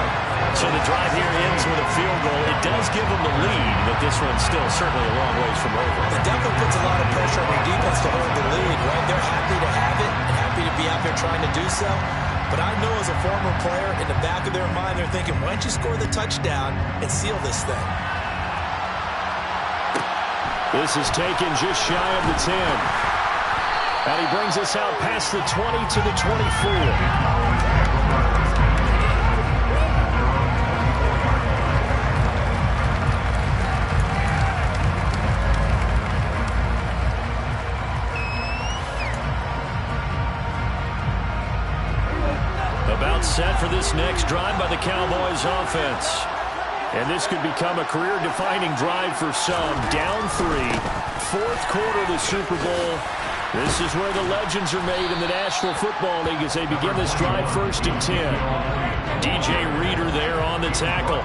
B: So the drive here ends with a field goal. It does give them the lead, but this one's still certainly a long ways from over.
A: It definitely puts a lot of pressure on your defense to hold the lead, right? They're happy to have it and happy to be out there trying to do so. But I know as a former player, in the back of their mind, they're thinking, why don't you score the touchdown and seal this thing?
B: This is taken just shy of the 10. And he brings us out past the 20 to the 24. About set for this next drive by the Cowboys offense. And this could become a career-defining drive for some. Down 3, 4th quarter of the Super Bowl. This is where the legends are made in the National Football League as they begin this drive 1st and 10. DJ Reader there on the tackle.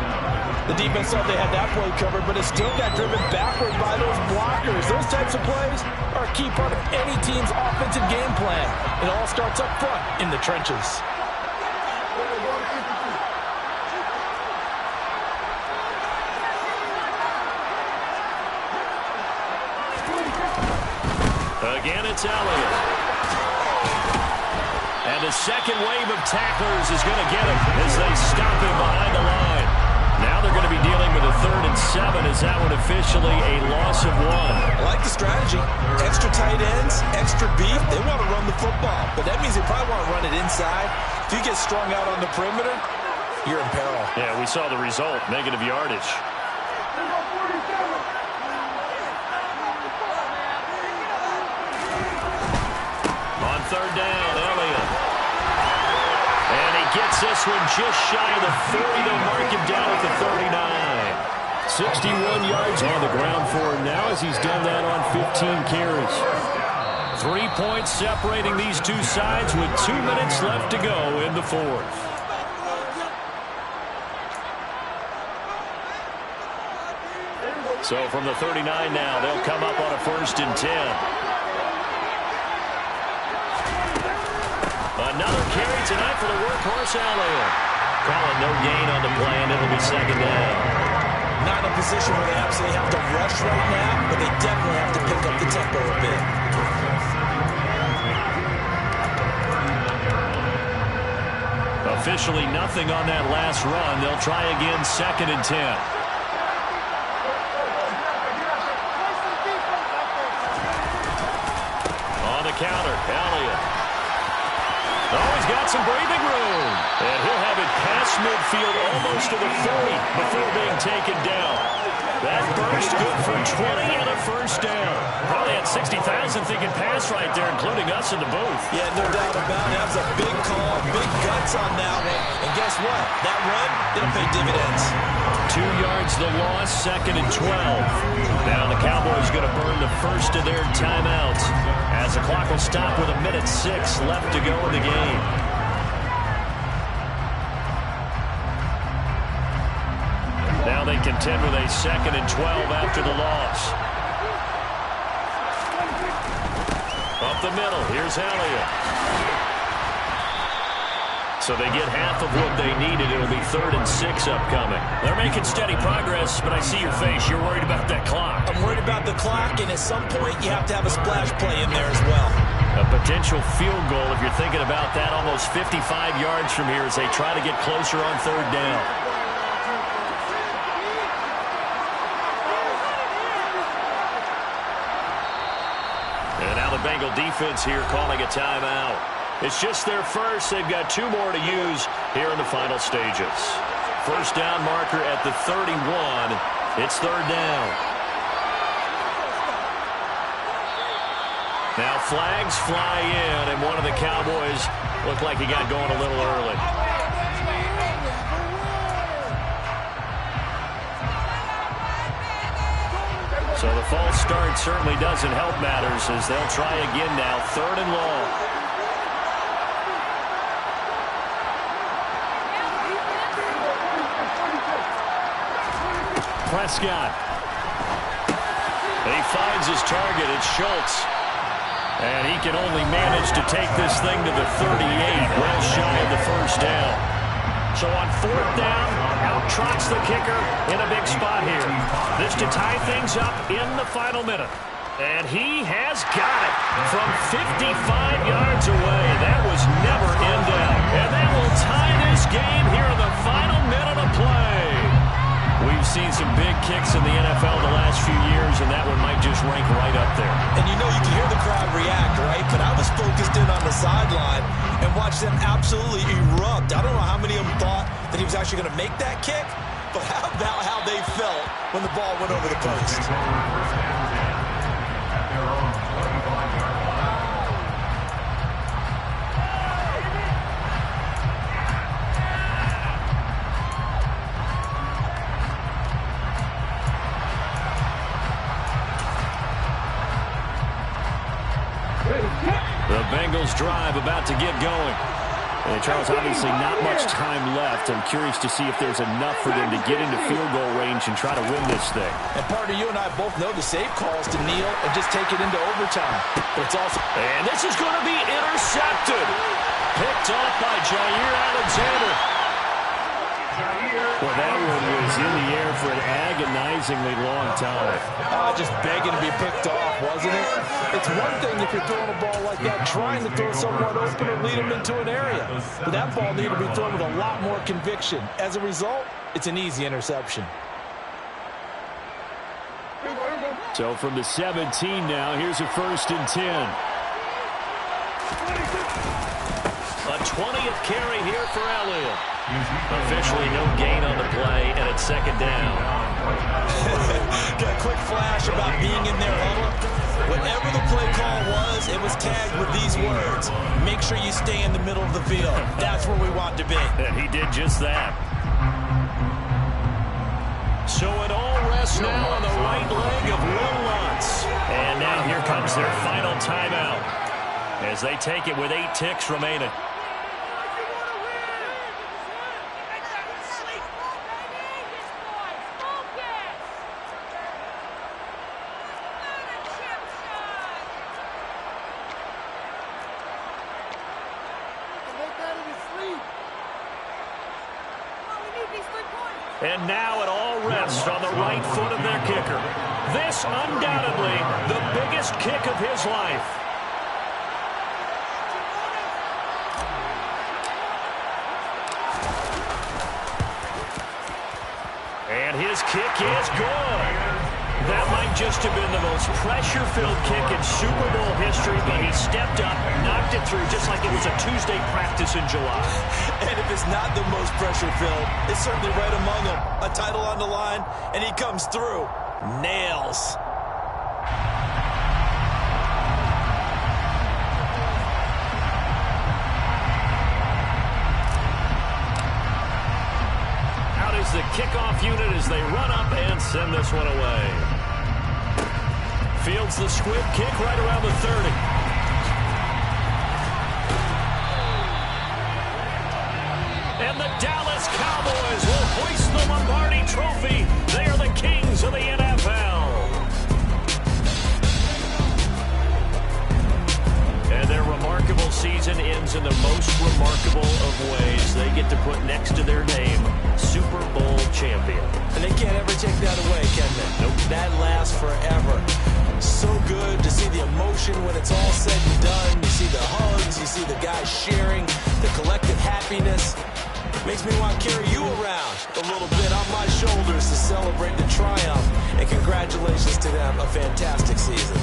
A: The defense thought they had that play covered, but it still got driven backward by those blockers. Those types of plays are a key part of any team's offensive game plan. It all starts up front in the trenches.
B: Again, it's Elliott. And the second wave of tacklers is going to get him as they stop him behind the line. Now they're going to be dealing with a 3rd and 7 as that one officially a loss of 1.
A: I like the strategy. Extra tight ends, extra beef. They want to run the football, but that means they probably want to run it inside. If you get strung out on the perimeter, you're in peril.
B: Yeah, we saw the result, negative yardage. On 3rd down, Elliott. And he gets this one just shy of the 40. They'll mark him down at the 39. 61 yards on the ground for him now as he's done that on 15 carries. 3 points separating these two sides with 2 minutes left to go in the 4th. So from the 39 now, they'll come up on a 1st and 10. Another carry tonight for the workhorse Elliott. Calling no gain on the play, and it'll be 2nd down.
A: Not in a position where they absolutely have to rush right now, but they definitely have to pick up the tempo a bit.
B: Officially nothing on that last run. They'll try again, 2nd and 10. On the counter, Elliott. Oh, he's got some breathing room. And he'll have it past midfield almost to the 40 before being taken down. That burst good for 20 and a 1st down. Probably had 60,000 thinking pass right there, including us in the booth.
A: Yeah, no doubt about it. That was a big call, big guts on that one. And guess what? That run, it'll pay dividends.
B: 2 yards the loss, 2nd and 12. Now the Cowboys going to burn the first of their timeouts as the clock will stop with 1:06 left to go in the game. Now they contend with a 2nd and 12 after the loss. Up the middle, here's Elliott. So they get half of what they needed. It'll be 3rd and 6 upcoming. They're making steady progress, but I see your face. You're worried about that clock.
A: I'm worried about the clock, and at some point you have to have a splash play in there as well.
B: A potential field goal, if you're thinking about that, almost 55 yards from here as they try to get closer on 3rd down. And now the Bengal defense here calling a timeout. It's just their first. They've got 2 more to use here in the final stages. 1st down marker at the 31. It's 3rd down. Now flags fly in, and one of the Cowboys looked like he got going a little early. So the false start certainly doesn't help matters as they'll try again now, 3rd and long. Prescott. He finds his target. It's Schultz. And he can only manage to take this thing to the 38, well shy of the 1st down. So on 4th down, out trots the kicker in a big spot here. This to tie things up in the final minute. And he has got it from 55 yards away. That was never in doubt. And that will tie this game here in the final minute of play. We've seen some big kicks in the NFL the last few years, and that one might just rank right up there.
A: And you know you can hear the crowd react, right? But I was focused in on the sideline and watched them absolutely erupt. I don't know how many of them thought that he was actually going to make that kick, but how about how they felt when the ball went over the post?
B: The Bengals drive about to get going. And Charles, obviously not much time left. I'm curious to see if there's enough for them to get into field goal range and try to win this thing.
A: And partner, you and I both know the safe calls to kneel and just take it into overtime. But it's also...
B: And this is going to be intercepted. Picked off by Jair Alexander. Well, that one was in the air for an agonizingly long time.
A: Just begging to be picked off, wasn't it? It's one thing if you're throwing a ball like that, trying to throw someone open or lead them into an area. But that ball needed to be thrown with a lot more conviction. As a result, it's an easy interception.
B: So from the 17 now, here's a 1st and 10. A 20th carry here for Elliott. Officially no gain on the play, and it's 2nd down.
A: Got a quick flash about being in their huddle. Whatever the play call was, it was tagged with these words. Make sure you stay in the middle of the field. That's where we want to be.
B: And he did just that. So it all rests now on the right leg of Will Lutz. And now here comes their final timeout as they take it with 8 ticks remaining. And now it all rests on the right foot of their kicker. This undoubtedly the biggest kick of his life. And his kick is good. That might just have been the most pressure-filled kick in Super Bowl history, but he stepped up, knocked it through just like it was a Tuesday practice in July.
A: And if it's not the most pressure-filled, it's certainly right among them. A title on the line, and he comes through. Nails.
B: Out is the kickoff unit as they run up and send this one away. Fields the squib kick right around the 30. And the Dallas Cowboys will hoist the Lombardi Trophy. They are the kings of the NFL. And their remarkable season ends in the most remarkable of ways. They get to put next to their name, Super Bowl champion.
A: And they can't ever take that away, can they?
B: Nope.
A: That lasts forever. So good to see the emotion when it's all said and done. You see the hugs, you see the guys sharing, the collective happiness. Makes me want to carry you around a little bit on my shoulders to celebrate the triumph. And congratulations to them, a fantastic season.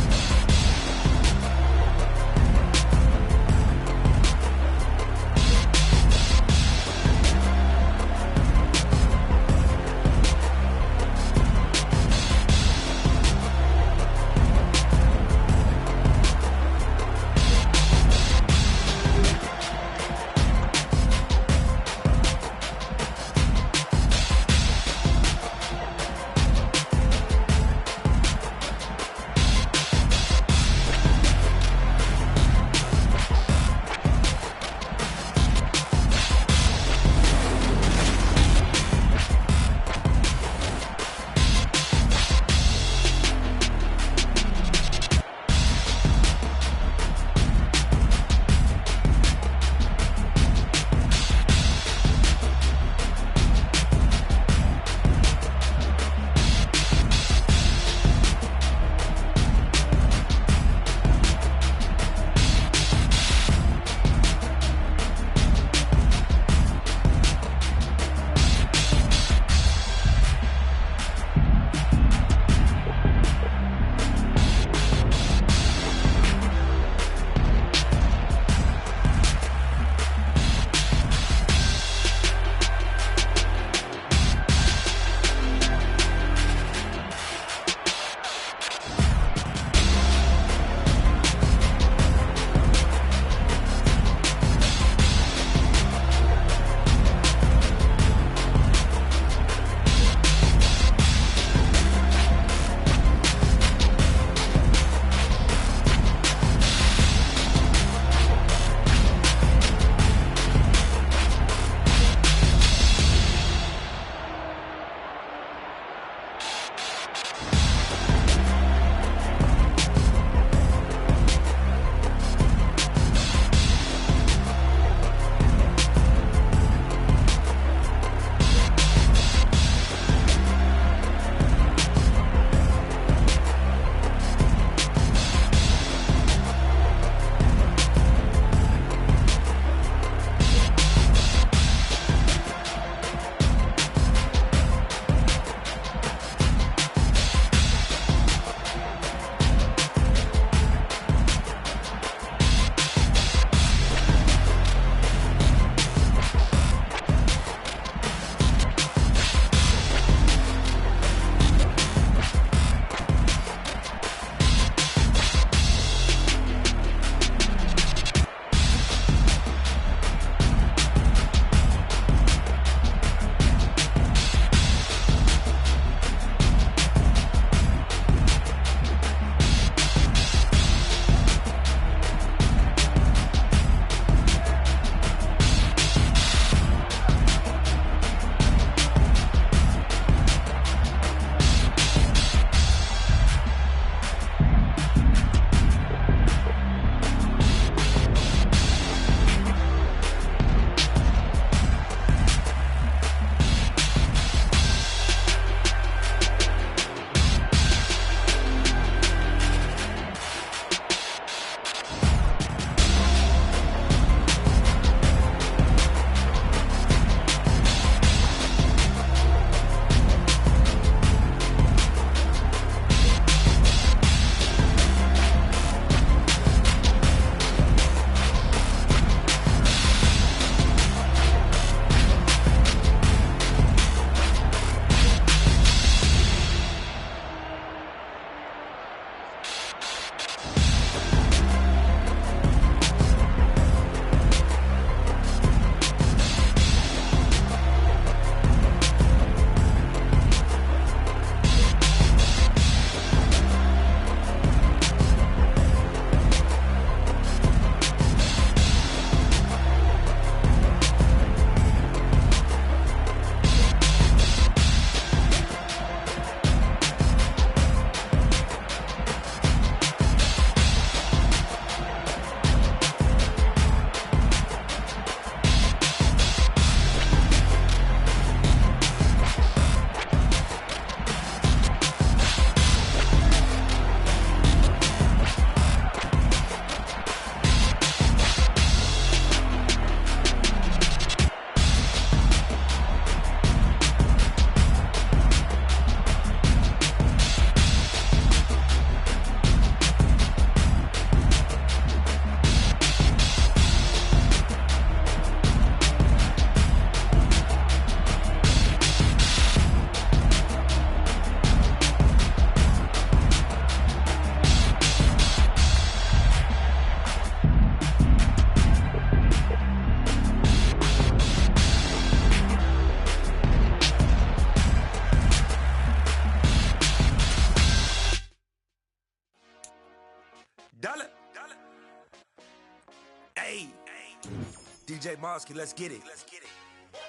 C: Mosky, let's get it.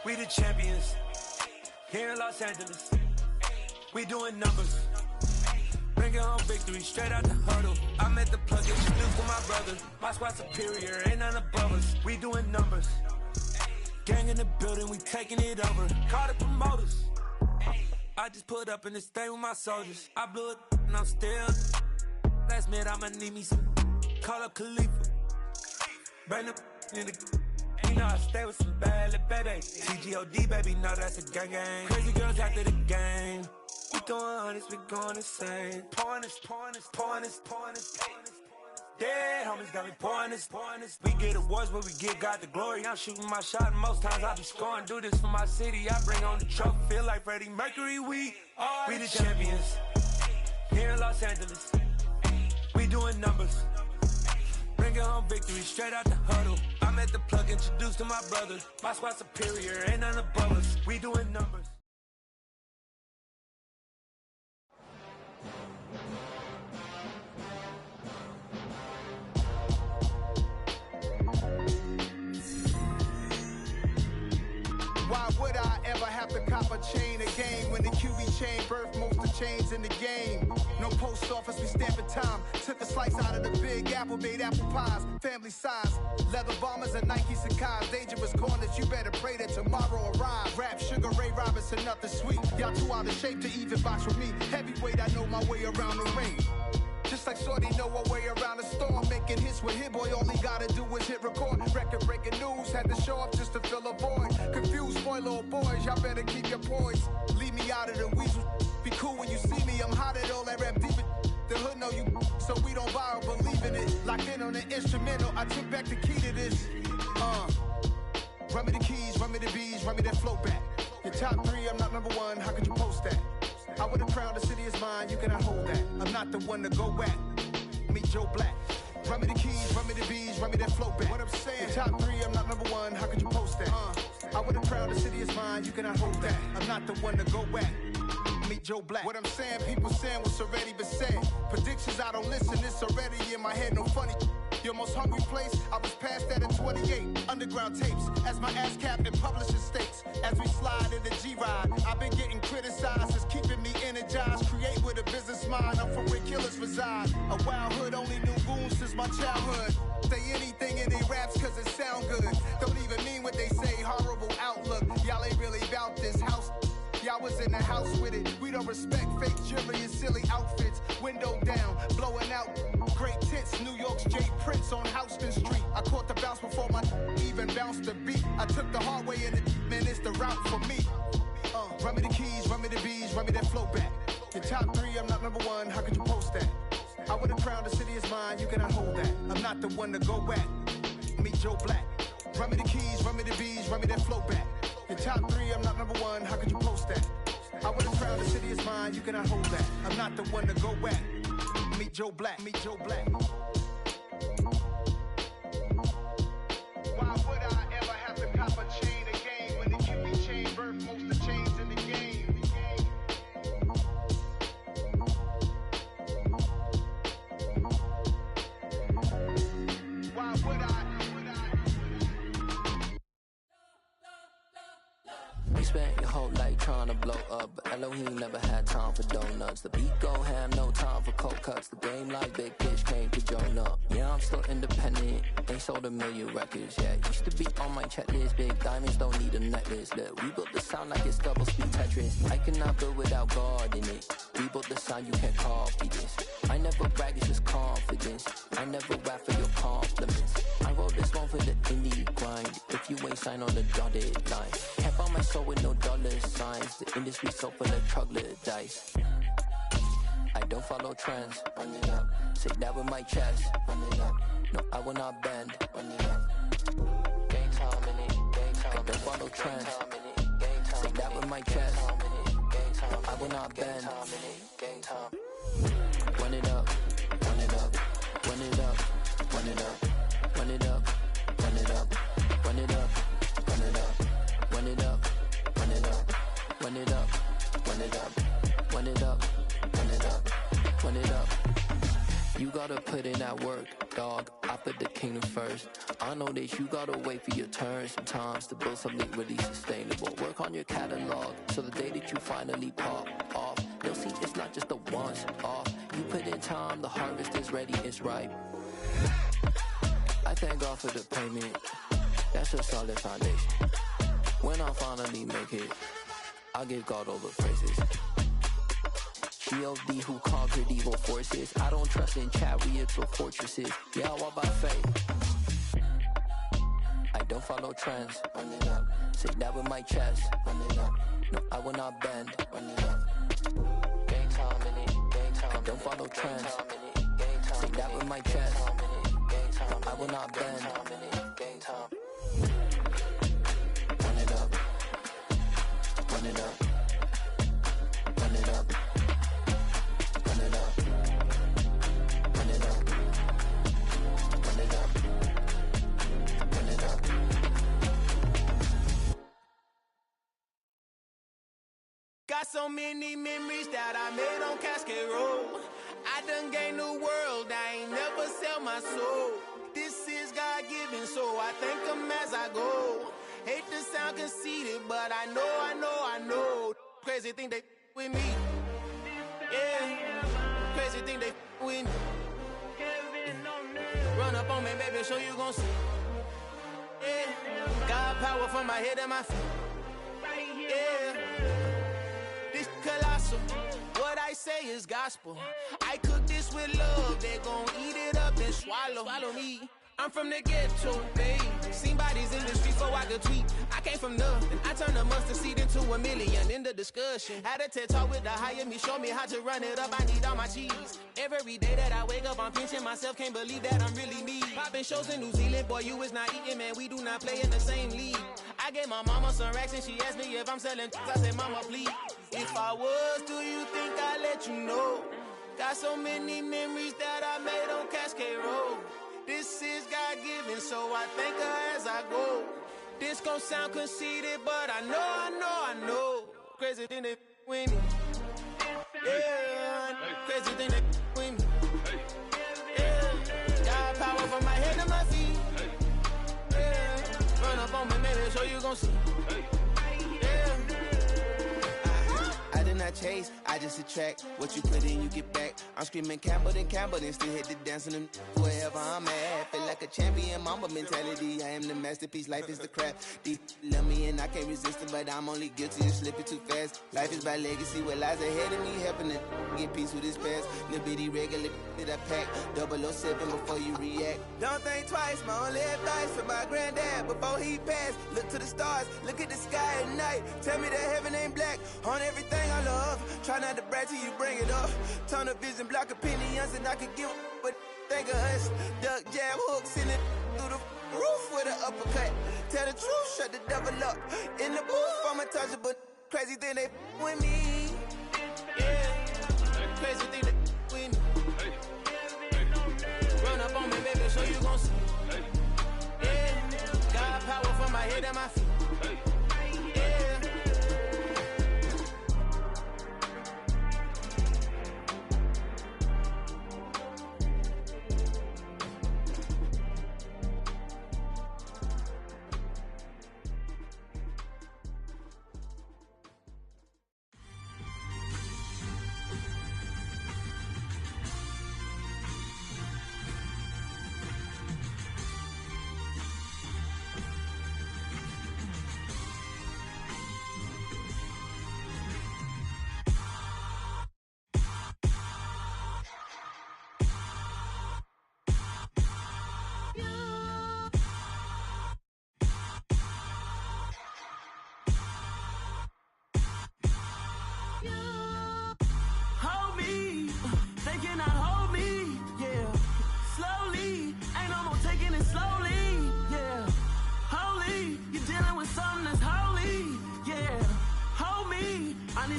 C: We the champions here in Los Angeles. We doing numbers. Bringing home victory straight out the huddle. I'm at the plug, introduced to my brother. My squad superior, ain't none above us. We doing numbers. Gang in the building, we taking it over. Call the promoters. I just put up in this thing with my soldiers. I blew it and I'm still. Last minute I'ma need me some. Call up Khalifa. Bring the in the. You know I stay with some bad little baby. TGOD baby, know that's a gang gang. Crazy girls after the game. We throwing hundreds, we going insane. Pouring this. Dead homies got me pouring this. We get awards, but we give God the glory. I'm shooting my shot, and most times I be scoring. Do this for my city, I bring on the trophy. Feel like Freddie Mercury, we the champions here in Los Angeles. We doing numbers. Bringing home victory straight out the huddle. I'm at the plug, introduced to my brother. My squad superior, ain't none above us. We doing numbers.
I: Why would I ever have to cop a chain again when the QB chain birthed most of the chains in the game? No post office, we stamping time. Took a slice out of the big apple, made apple pies, family size. Leather bombers and Nike Sacai's, dangerous corners, you better pray that tomorrow arrives. Rap, Sugar Ray Robinson, nothing sweet. Y'all too out of shape to even box with me. Heavyweight, I know my way around the ring. Just like Shorty know a way around the storm. Making hits with Hit Boy, all he gotta do is hit record. Record breaking news, had to show up just to fill a void. Confused, spoiler boys, y'all better keep your poise. Leave me out of the weasel. Be cool when you see me, I'm hot at all that rap deep. The hood know you, so we don't borrow, believe in it. Locked in on the instrumental, I took back the key to this. Run me the keys, run me the bees, run me that flow back. Your top three, I'm not number one, how could you post that? I would have crowned the city is mine, you cannot hold that. I'm not the one to go at. Meet Joe Black. Run me the keys, run me the bees, run me that flow back. What I'm saying, your top three, I'm not number one, how could you post that? I would have crowned the city is mine, you cannot hold that. I'm not the one to go at. Meet Joe Black. What I'm saying, people saying what's already been said. Predictions, I don't listen, it's already in my head, no funny. Your most hungry place, I was past that in 28. Underground tapes, as my ass cap in publishing states. As we slide in the G-Ride, I've been getting criticized, it's keeping me energized. Create with a business mind, I'm from where killers reside. A wild hood, only knew goons since my childhood. Say anything in they raps cause it sound good. Don't even mean what they say, horrible outlook. Y'all ain't really about this house. Y'all was in the house with it. We don't respect fake jewelry and silly outfits. Window down, blowing out. Great tits, New York's J. Prince on Houston Street. I caught the bounce before my even bounced the beat. I took the hard way in it, man, it's the route for me. Run me the keys, run me the bees, run me that flow back. Your top three, I'm not number one, how could you post that? I would have crowned the city is mine, you cannot hold that. I'm not the one to go at. Meet Joe Black. Run me the keys, run me the bees, run me that flow back. Your top three, I'm not number one, how could you post that? I would have crowned the city is mine, you cannot hold that. I'm not the one to go at. Meet Joe Black, meet Joe Black. Why would I ever have to cop a chain again when the QB chain birthed most of the chains in the game? Why would I?
J: You spent your whole life trying to blow up, but Elohim never had time for donuts. The beat go ham, no time for cold cuts. The game like big pitch came to Jonah. Yeah, I'm still independent, ain't sold a million records yet. Used to be on my checklist, big diamonds don't need a necklace. Look, we built the sound like it's double speed Tetris. I cannot build without God in it. We built the sound, you can't copy this. I never brag, it's just confidence. I never rap for your compliments. I wrote this one for the indie grind. If you ain't signed on the dotted line, can't find my soul with no dollar signs. The industry so full of troglodytes. I don't follow trends. Run it up. Say that with my chest. Run it up. No, I will not bend. Run it up. Game time in it. Game time. I don't follow trends. Say that with my chest. No, I will not bend. Game time. Run it up. Run it up. Run it up. Run it up. Run it up. Run it up. Run it up. Run it up. Run it up. Run it up. Run it up. Run it up. Run it up. Run it up. Run it up. You gon' gotta put in that work, dog. I put the kingdom first. I know that you gotta wait for your turn sometimes to build something really sustainable. Work on your catalog, so the day that you finally pop off, they'll see it's not just a once off. You put in time, the harvest is ready, it's ripe. I thank God for the payment. That's a solid foundation. When I finally make it, I give God all the praises. G.O.D. who conquered evil forces. I don't trust in chariots or fortresses. Yeah, I walk by faith. I don't follow trends. Run it up. Say that with my chest. Run it up. No, I will not bend. Run it up. Game time in it. Game time. I don't follow trends. Say that with my chest. No, I will not bend. Game time. Run it up. Run it up. Run it up.
K: Got so many memories that I made on Cascade Road. I done gained the world, I ain't never sell my soul. This is God-given, so I thank him as I go. Hate to sound conceited, but I know. Crazy thing they with me. Yeah, crazy thing they with me. Run up on me, baby, so you gon' see. Yeah, got power from my head and my feet. Yeah. Colossal, what I say is gospel. I cook this with love, they gon' eat it up and swallow me. I'm from the ghetto, babe. Seen bodies in the streets before I could tweet. I came from nothing, I turned a mustard seed into a million. In the discussion, had a TED talk with the higher me, show me how to run it up, I need all my cheese. Every day that I wake up, I'm pinching myself, can't believe that I'm really me. Popping shows in New Zealand, boy, you is not eating, man, we do not play in the same league. I gave my mama some racks and she asked me if I'm selling I said, mama, please. If I was, do you think I'd let you know? Got so many memories that I made on Cascade Road. This is God-given, so I thank her as I go. This gon' sound conceited, but I know. Crazy thing they with me. Yeah, crazy thing they with me. Yeah, got power from my head to my feet. Yeah, run up on me, maybe, so you gon' see. I chase, I just attract what you put in, you get back. I'm screaming Campbell, then still hit the dance on them wherever I'm at. Feel like a champion, mama mentality. I am the masterpiece, life is the crap. Deep love me and I can't resist it, but I'm only guilty of slipping too fast. Life is by legacy, what lies ahead of me, helping to get peace with this past. Little bitty regular that I pack, 007 before you react. Don't think twice, my only advice for my granddad before he passed. Look to the stars, look at the sky at night. Tell me that heaven ain't black on everything I love. Try not to brag till you bring it up. Tunnel vision, block opinions, and I could give but think of us. Duck jab hooks in it through the roof with an uppercut. Tell the truth, shut the devil up. In the booth, I'm untouchable. Crazy thing they with me. Yeah, crazy thing they with me. Run up on me, baby, so you gon' see. Yeah, got power from my head and my feet.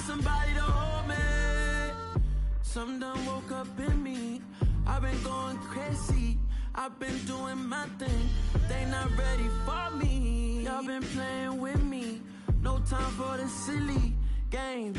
L: Somebody to hold me. Something done woke up in me. I've been going crazy. I've been doing my thing. They not ready for me. Y'all been playing with me. No time for the silly games.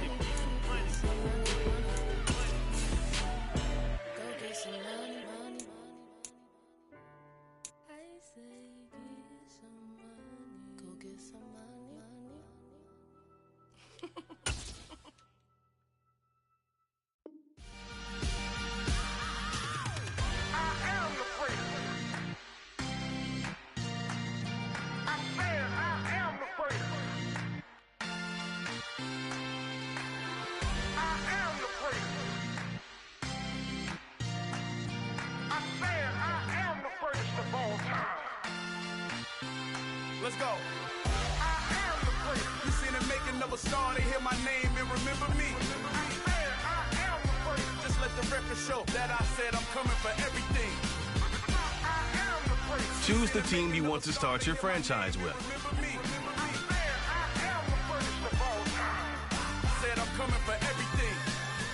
I: Let's go. I am the prince. You seen the making of a star, they hear my name and remember me. I am the prince. Just let the record show that I said I'm coming for everything. I am the prince.
H: Choose the team you want to start your franchise with.
I: Remember me. I am the prince of all time. Said I'm coming for everything.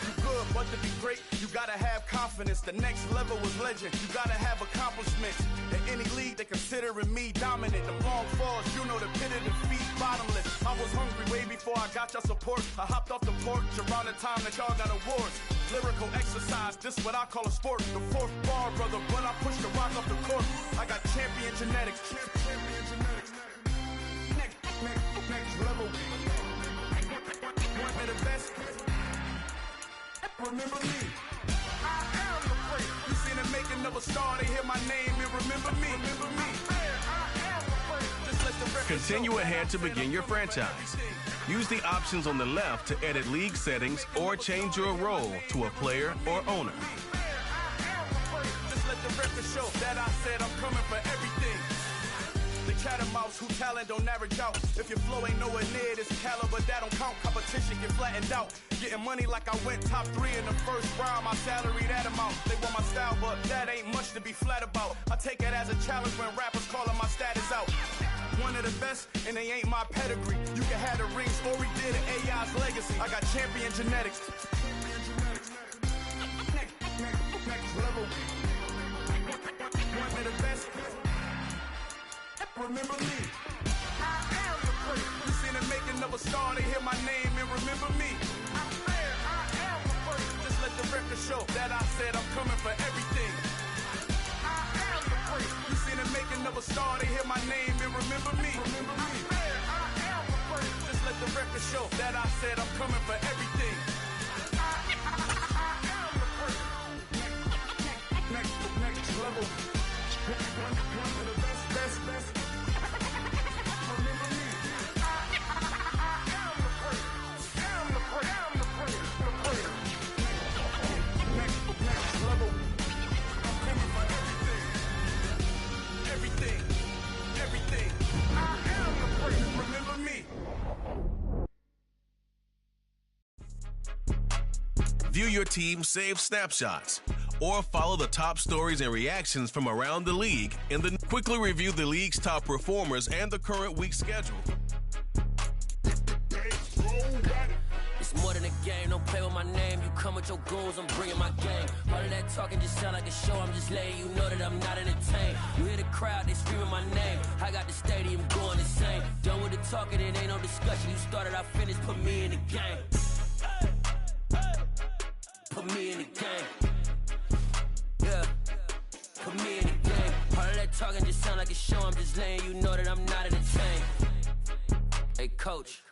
I: You good, but to be great, you gotta have confidence. The next level was legend. You gotta have accomplishments. In any league, they considering me dominant. The long falls, you know the pit of defeat, bottomless. I was hungry way before I got your support. I hopped off the porch around the time that y'all got awards. Lyrical exercise, this what I call a sport. The fourth bar, brother, when I push the rock off the court. I got champion genetics. Champion genetics. Next level. One of the best. Remember me. I am the prince. You seen the making of a star, they hear my name and remember me. Remember me. I am the prince. Just let the record
H: Continue ahead to begin your franchise. Use the options on the left to edit league settings or change your role to a player or owner.
I: Just let the record show that I said I'm coming for everything. The catamounts who talent don't average out. If your flow ain't nowhere near this caliber, that don't count. Competition get flattened out. Getting money like I went top 3 in the first round. My salary that amount. They want my style, but that ain't much to be flat about. I take it as a challenge when rappers calling my status out. One of the best, and they ain't my pedigree. You can have the rings, or we did it, AI's legacy. I got champion genetics. Next level. One of the best. Remember me. I am the prince. You seen the making of a star, they hear my name and remember me. I am the prince. Just let the record show that I said I'm coming for everything. I am the prince. You seen the making of a star, they hear my name and remember me. Remember me. I am the prince. Just let the record show that I said I'm coming for everything. I am the prince. Next level. One of the best. Everything. I am the prince. Remember me.
H: View your team's saved snapshots or follow the top stories and reactions from around the league and then quickly review the league's top performers and the current week's schedule.
J: It's more than a game, don't play with my name. You come with your goons, I'm bringing my game. All of that talking just sound like a show, I'm just letting you know that I'm not entertained. You hear the crowd, they screaming my name. I got the stadium going insane. Done with the talking, it ain't no discussion. You started, I finished, put me in the game. Put me in the game. Yeah, put me in the game. All of that talking just sound like a show, I'm just letting you know that I'm not entertained. Hey, coach.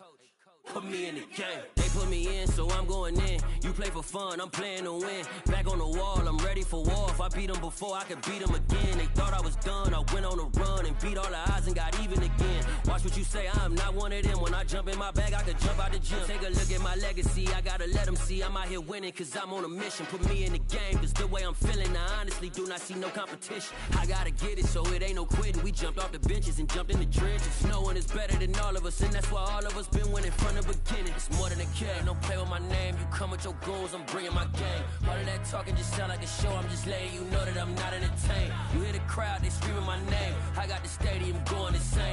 J: Put me in the game. They put me in, so I'm going in. You play for fun, I'm playing to win. Back on the wall, I'm ready for war. If I beat them before, I could beat them again. They thought I was done, I went on a run and beat all the odds and got even again. Watch what you say, I'm not one of them. When I jump in my bag, I could jump out the gym. Take a look at my legacy, I gotta let them see I'm out here winning, cause I'm on a mission. Put me in the game, cause the way I'm feeling, I honestly do not see no competition. I gotta get it, so it ain't no quitting. We jumped off the benches and jumped in the trenches. No one is better than all of us, and that's why all of us been winning from the beginning. It's more than a game, don't play with my name. You come with your goons, I'm bringing my game. All of that talking just sound like a show, I'm just letting you know that I'm not entertained. You hear the crowd, they screaming my name. I got the stadium going insane.